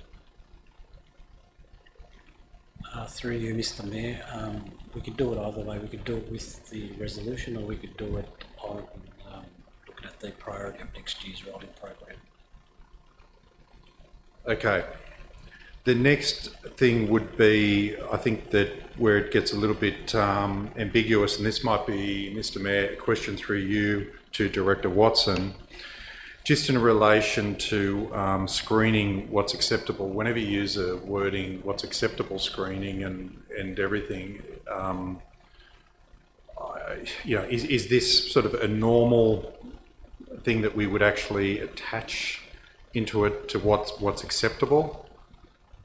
Through you, Mr. Mayor, we could do it either way. We could do it with the resolution, or we could do it on looking at the priority of next year's rolling program. Okay. The next thing would be, I think that where it gets a little bit ambiguous, and this might be, Mr. Mayor, a question through you to Director Watson, just in relation to screening what's acceptable. Whenever you use a wording, what's acceptable screening and everything, is this sort of a normal thing that we would actually attach into it to what's acceptable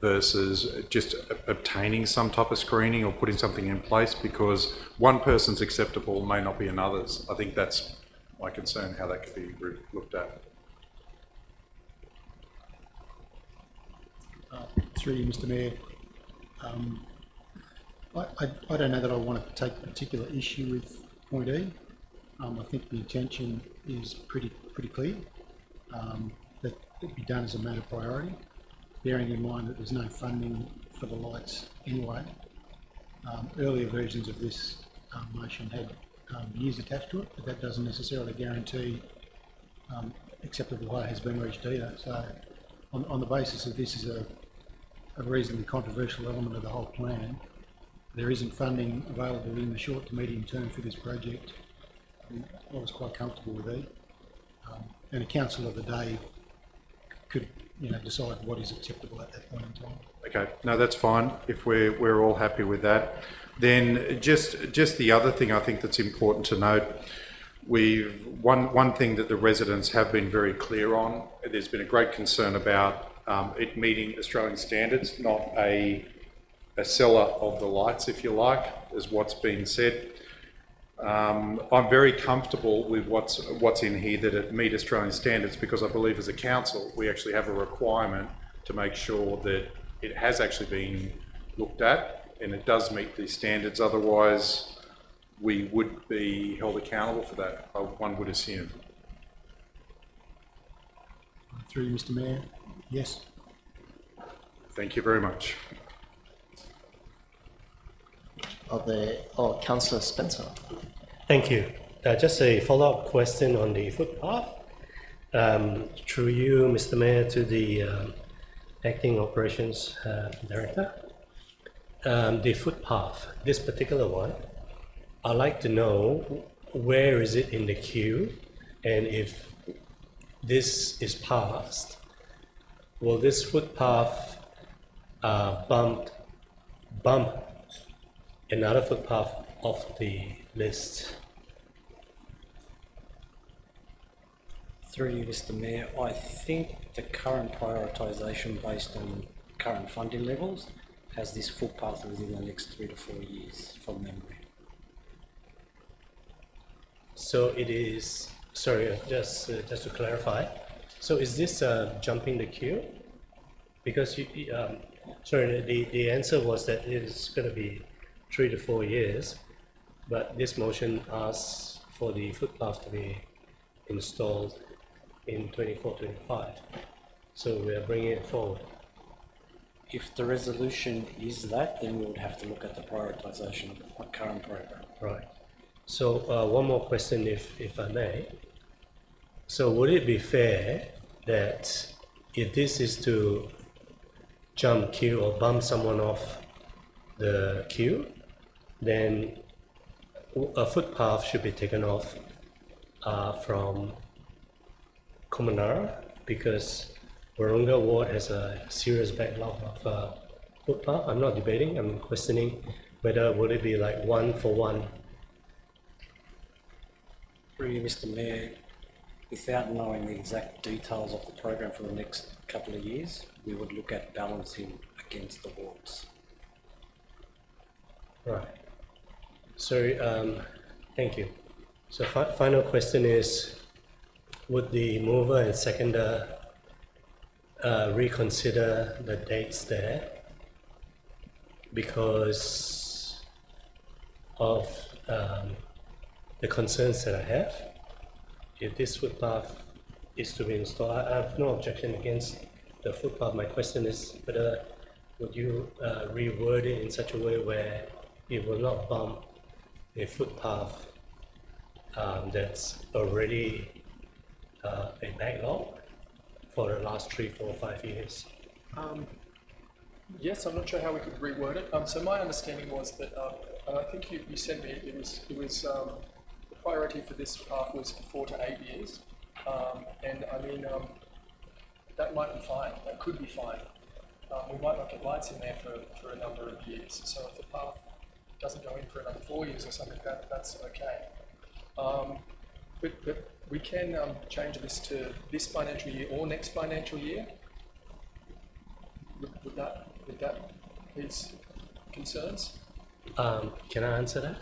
versus just obtaining some type of screening or putting something in place, because one person's acceptable may not be another's. I think that's my concern, how that could be looked at. Through you, Mr. Mayor. I don't know that I want to take particular issue with point E. I think the intention is pretty clear, that it be done as a matter of priority, bearing in mind that there's no funding for the lights anyway. Earlier versions of this motion had years attached to it, but that doesn't necessarily guarantee acceptable height has been reached either. So on the basis of this is a reasonably controversial element of the whole plan, there isn't funding available in the short to medium term for this project. I was quite comfortable with it. And a council of the day could, decide what is acceptable at that point in time. Okay, no, that's fine. If we're all happy with that, then just the other thing I think that's important to note, one thing that the residents have been very clear on. There's been a great concern about it meeting Australian standards, not a seller of the lights, if you like, is what's been said. I'm very comfortable with what's in here, that it meet Australian standards, because I believe as a council we actually have a requirement to make sure that it has actually been looked at and it does meet these standards. Otherwise, we would be held accountable for that, one would assume. Through you, Mr. Mayor. Yes. Thank you very much. Councillor Spencer. Thank you. Just a follow-up question on the footpath. Through you, Mr. Mayor, to the Acting Operations Director. The footpath, this particular one, I'd like to know where is it in the queue, and if this is passed, will this footpath bump another footpath off the list? Through you, Mr. Mayor, I think the current prioritisation based on current funding levels has this footpath within the next 3 to 4 years from memory. So it is, sorry, just to clarify, so is this jumping the queue? Because the answer was that it's going to be 3 to 4 years, but this motion asks for the footpath to be installed in 24-25. So we are bringing it forward. If the resolution is that, then we would have to look at the prioritisation of the current program. Right. So one more question, if I may. So would it be fair that if this is to jump queue or bump someone off the queue, then a footpath should be taken off from Komanara, because Warunga Ward has a serious backlog of footpath. I'm not debating, I'm questioning whether would it be like 1-for-1. Through you, Mr. Mayor, without knowing the exact details of the program for the next couple of years, we would look at balancing against the wards. Right. So, thank you. So, final question is, would the mover and seconder reconsider the dates there because of the concerns that I have? If this footpath is to be installed, I have no objection against the footpath. My question is whether would you reword it in such a way where it will not bump a footpath that's already a backlog for the last 3, 4, 5 years? Yes, I'm not sure how we could reword it. So my understanding was that, and I think you said me, it was the priority for this path was 4 to 8 years, and I mean that might be fine. That could be fine. We might not get lights in there for a number of years. So if the path doesn't go in for another 4 years or something, that's okay. But we can change this to this financial year or next financial year. Would that ease concerns? Can I answer that?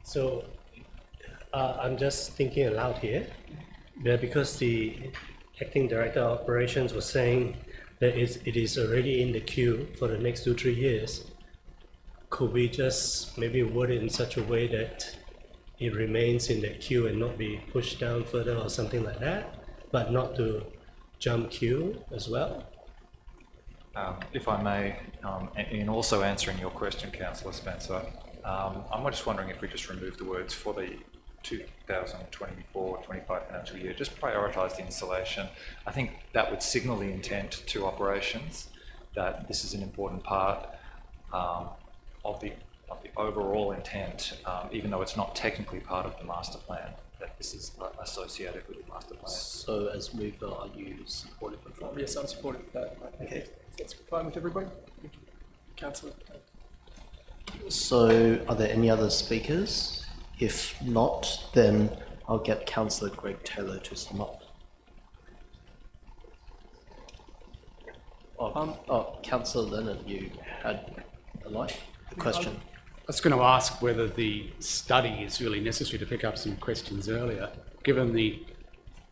So I'm just thinking aloud here, because the acting director of operations was saying that it is already in the queue for the next 2-3 years. Could we just maybe word it in such a way that it remains in the queue and not be pushed down further or something like that, but not to jump queue as well? If I may, in also answering your question, Councillor Spencer, I'm just wondering if we just remove the words for the 2024-25 financial year, just prioritise the installation. I think that would signal the intent to operations that this is an important part of the overall intent, even though it's not technically part of the master plan, that this is associated with the master plan. So as mover, are you supportive of that? Yes, I'm supportive of that. Okay. If that's fine with everybody. Councillor. So are there any other speakers? If not, then I'll get Councillor Greg Taylor to sum up. Councillor Leonard, you had a question. I was going to ask whether the study is really necessary to pick up some questions earlier, given the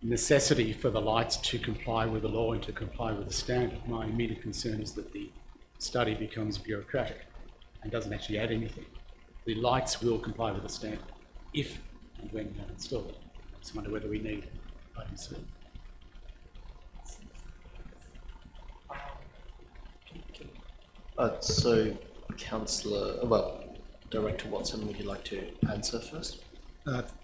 necessity for the lights to comply with the law and to comply with the standard. My immediate concern is that the study becomes bureaucratic and doesn't actually add anything. The lights will comply with the standard if and when they're installed. I just wonder whether we need item C. So, Director Watson, would you like to answer first?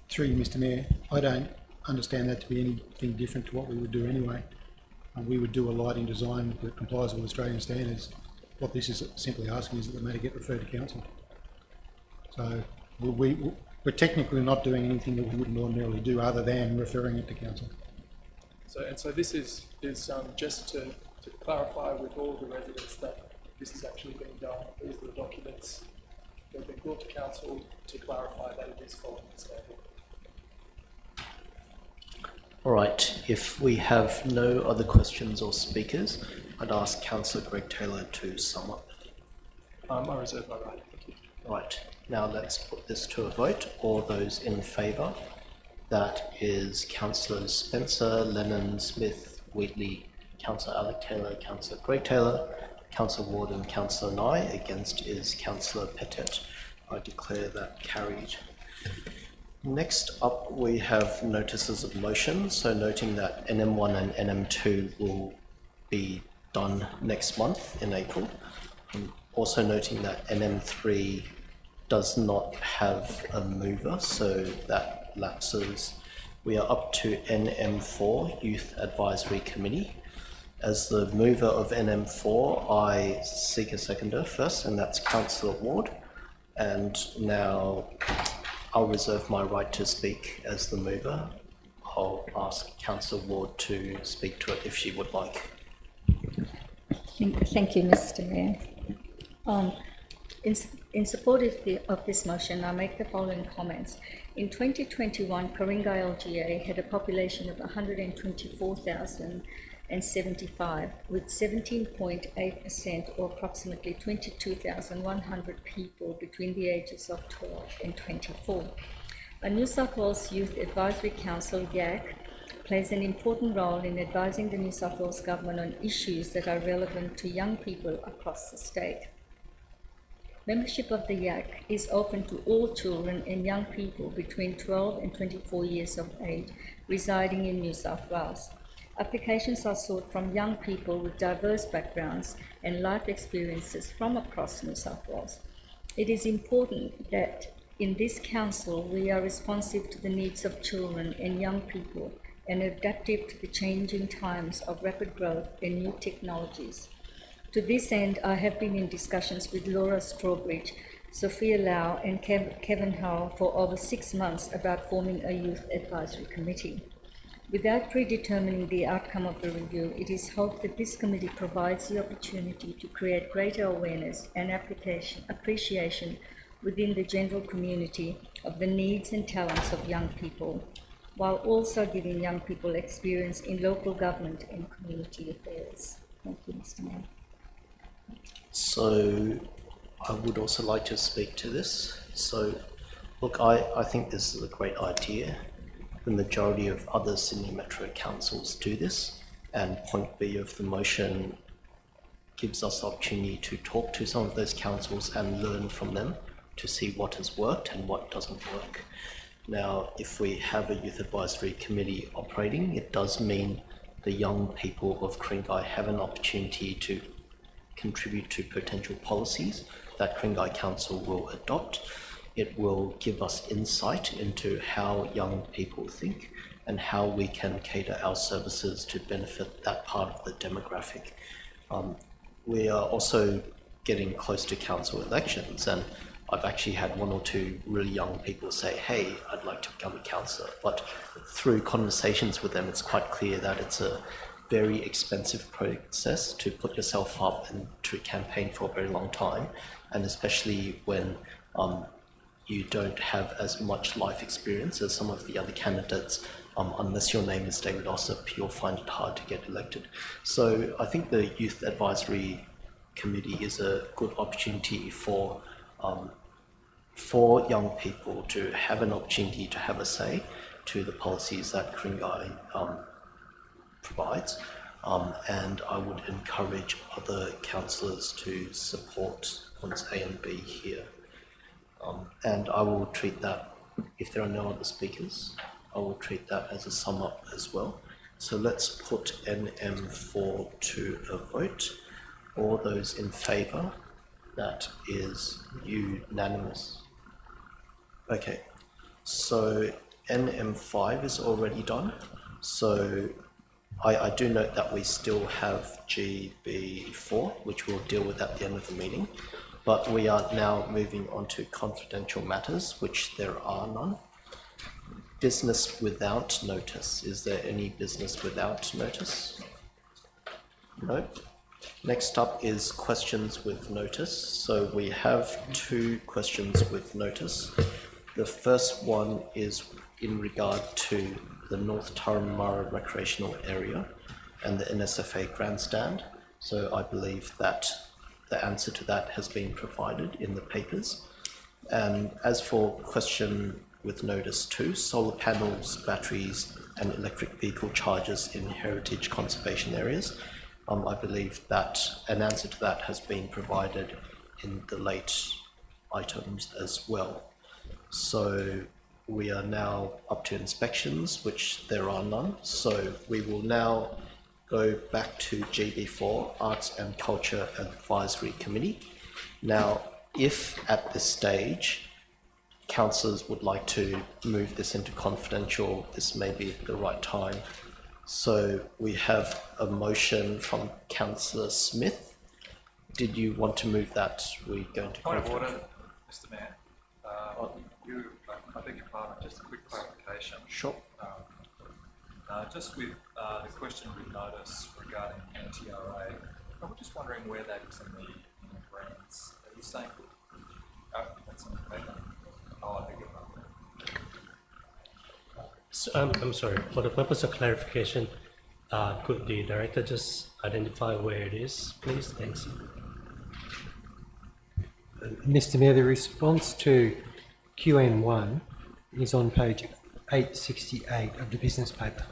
Through you, Mr. Mayor, I don't understand that to be anything different to what we would do anyway. We would do a lighting design that complies with Australian standards. What this is simply asking is that the matter get referred to council. So we're technically not doing anything that we wouldn't ordinarily do other than referring it to council. So this is just to clarify with all the residents that this is actually being done. These are the documents that have been brought to council to clarify that it is following the standard. All right, if we have no other questions or speakers, I'd ask Councillor Greg Taylor to sum up. I reserve my right. Thank you. Right, now let's put this to a vote. All those in favour? That is Councillors Spencer, Lennon, Smith, Wheatley, Councillor Alec Taylor, Councillor Greg Taylor, Councillor Ward and Councillor Nye. Against is Councillor Pettit. I declare that carried. Next up, we have notices of motion. So noting that NM1 and NM2 will be done next month in April. Also noting that NM3 does not have a mover, so that lapses. We are up to NM4, Youth Advisory Committee. As the mover of NM4, I seek a seconder first, and that's Councillor Ward. And now I'll reserve my right to speak as the mover. I'll ask Councillor Ward to speak to it if she would like. Thank you, Mr. Mayor. In support of this motion, I make the following comments. In 2021, Ku-ring-gai LGA had a population of 124,075, with 17.8% or approximately 22,100 people between the ages of 12 and 24. A New South Wales Youth Advisory Council, YAC, plays an important role in advising the New South Wales Government on issues that are relevant to young people across the state. Membership of the YAC is open to all children and young people between 12 and 24 years of age residing in New South Wales. Applications are sought from young people with diverse backgrounds and life experiences from across New South Wales. It is important that in this council we are responsive to the needs of children and young people and adaptive to the changing times of rapid growth and new technologies. To this end, I have been in discussions with Laura Strawbridge, Sophia Lau and Kevin Howe for over 6 months about forming a youth advisory committee. Without predetermining the outcome of the review, it is hoped that this committee provides the opportunity to create greater awareness and appreciation within the general community of the needs and talents of young people, while also giving young people experience in local government and community affairs. Thank you, Mr. Mayor. So I would also like to speak to this. So look, I think this is a great idea. The majority of other Sydney Metro councils do this, and point B of the motion gives us the opportunity to talk to some of those councils and learn from them to see what has worked and what doesn't work. Now, if we have a youth advisory committee operating, it does mean the young people of Ku-ring-gai have an opportunity to contribute to potential policies that Ku-ring-gai Council will adopt. It will give us insight into how young people think and how we can cater our services to benefit that part of the demographic. We are also getting close to council elections, and I've actually had one or two really young people say, hey, I'd like to become a councillor. But through conversations with them, it's quite clear that it's a very expensive process to put yourself up and to campaign for a very long time, and especially when you don't have as much life experience as some of the other candidates. Unless your name is David Ossip, you'll find it hard to get elected. So I think the Youth Advisory Committee is a good opportunity for young people to have an opportunity to have a say to the policies that Ku-ring-gai provides. And I would encourage other councillors to support points A and B here. And I will treat that, if there are no other speakers, I will treat that as a sum up as well. So let's put NM4 to a vote. All those in favour? That is unanimous. Okay, so NM5 is already done. So I do note that we still have GB4, which we'll deal with at the end of the meeting. But we are now moving on to confidential matters, which there are none. Business without notice. Is there any business without notice? No. Next up is questions with notice. So we have 2 questions with notice. The first one is in regard to the North Turramurra recreational area and the NSFA grandstand. So I believe that the answer to that has been provided in the papers. And as for question with notice 2, solar panels, batteries and electric vehicle chargers in heritage conservation areas, I believe that an answer to that has been provided in the late items as well. So we are now up to inspections, which there are none. So we will now go back to GB4, Arts and Culture Advisory Committee. Now, if at this stage councillors would like to move this into confidential, this may be the right time. So we have a motion from Councillor Smith. Did you want to move that? We're going to Point of confidential. order, Mr. Mayor. I beg your pardon, just a quick clarification. Sure. Just with the question with notice regarding NTRA, I was just wondering where that is in the agreements. Are you saying that's in the paper? Oh, I beg your pardon. So, I'm sorry, for the purpose of clarification, could the director just identify where it is, please? Thanks. Mr. Mayor, the response to QN1 is on page 868 of the business paper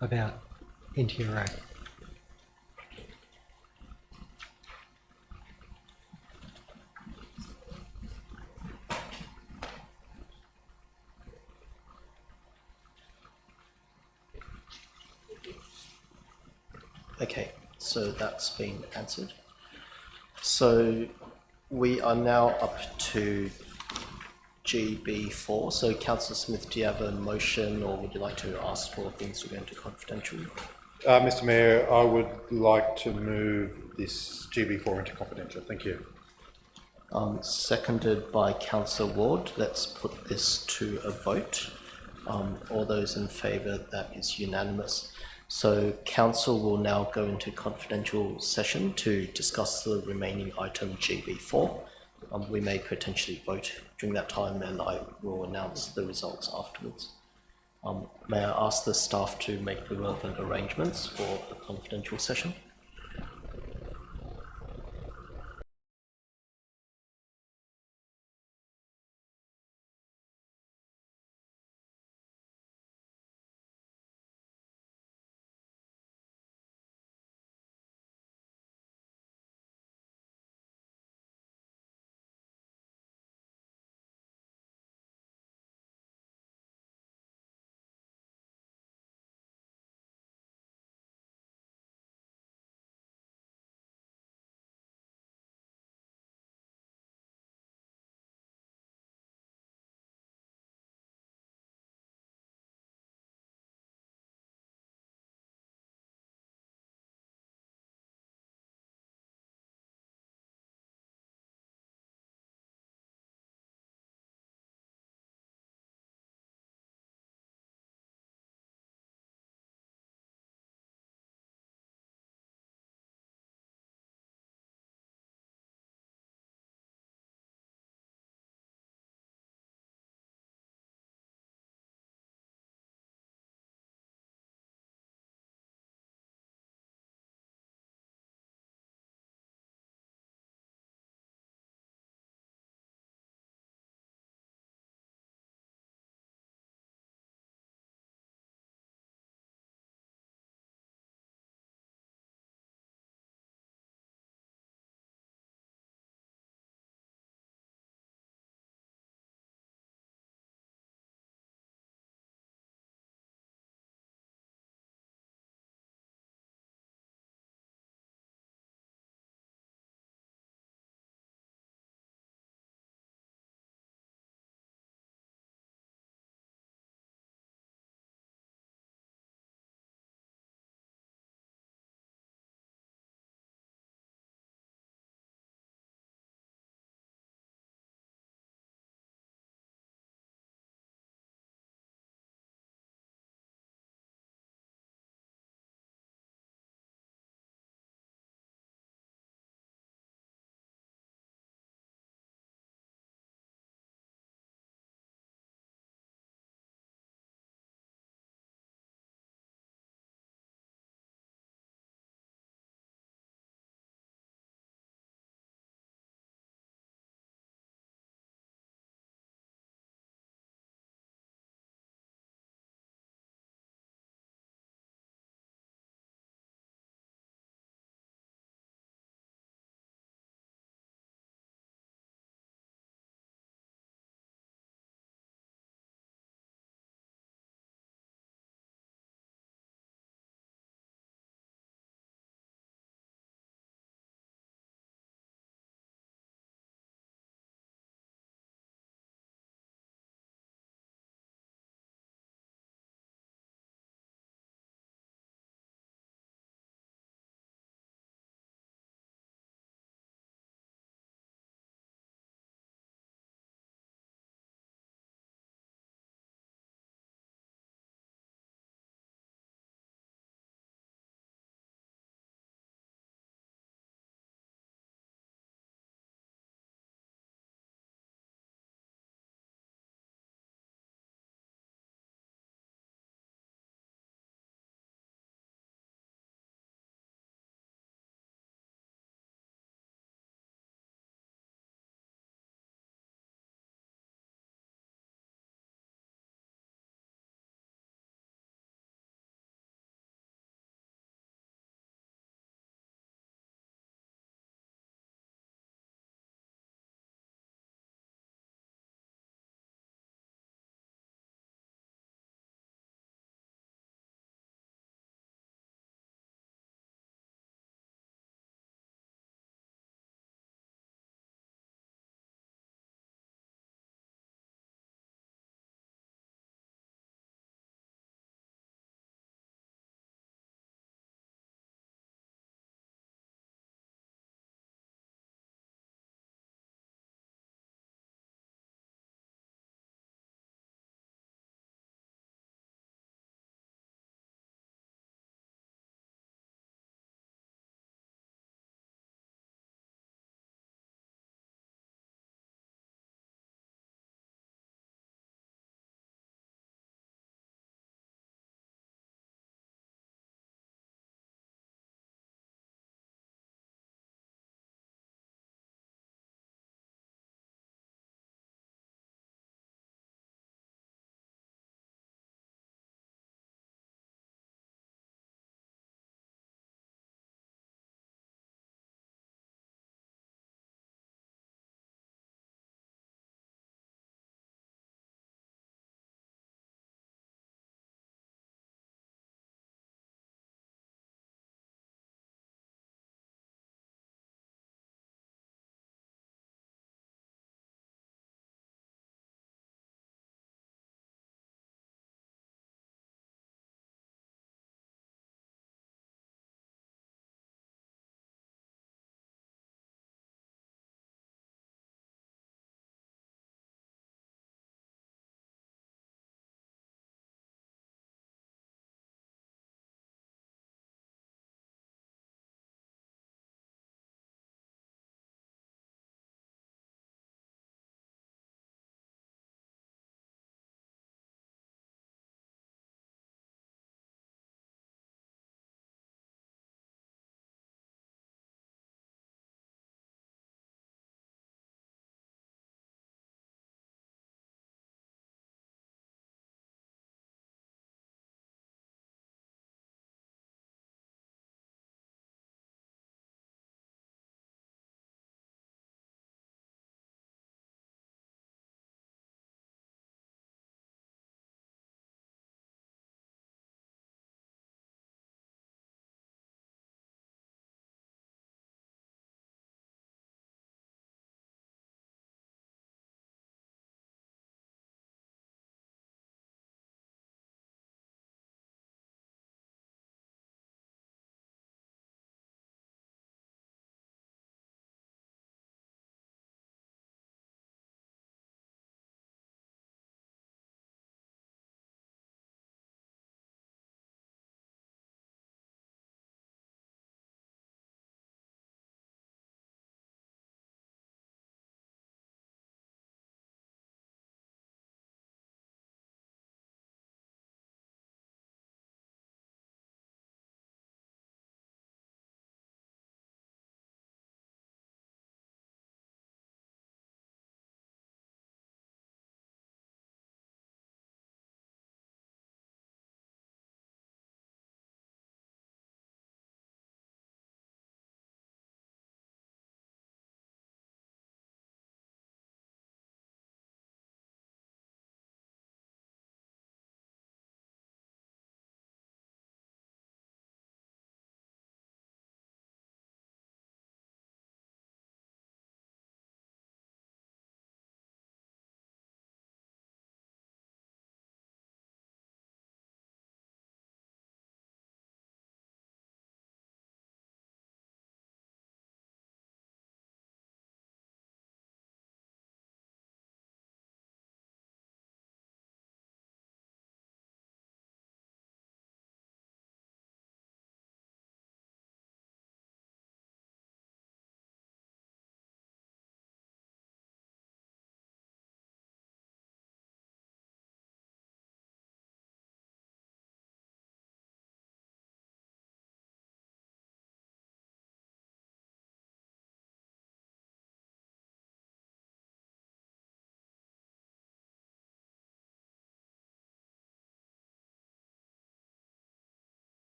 about NTRA. Okay, so that's been answered. So we are now up to GB4. So Councillor Smith, do you have a motion or would you like to ask for things to go into confidential? Mr. Mayor, I would like to move this GB4 into confidential. Thank you. Seconded by Councillor Ward. Let's put this to a vote. All those in favour, that is unanimous. So council will now go into confidential session to discuss the remaining item GB4. We may potentially vote during that time, and I will announce the results afterwards. May I ask the staff to make the relevant arrangements for the confidential session?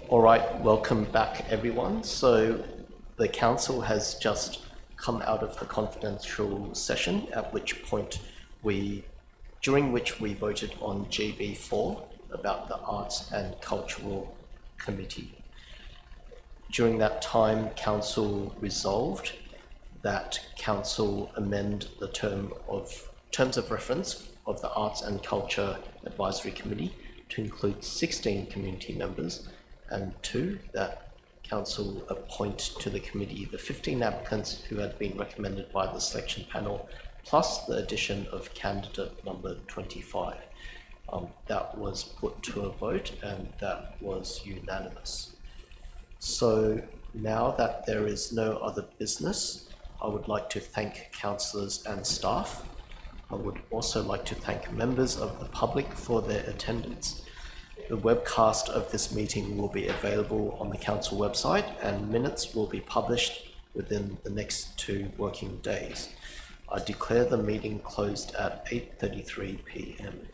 All right, welcome back everyone. So the council has just come out of the confidential session, at which point during which we voted on GB4 about the Arts and Cultural Committee. During that time, council resolved that council amend the terms of reference of the Arts and Culture Advisory Committee to include 16 community members, and 2, that council appoint to the committee the 15 applicants who had been recommended by the selection panel, plus the addition of candidate number 25. That was put to a vote and that was unanimous. So now that there is no other business, I would like to thank councillors and staff. I would also like to thank members of the public for their attendance. The webcast of this meeting will be available on the council website and minutes will be published within the next 2 working days. I declare the meeting closed at 8:33 p.m.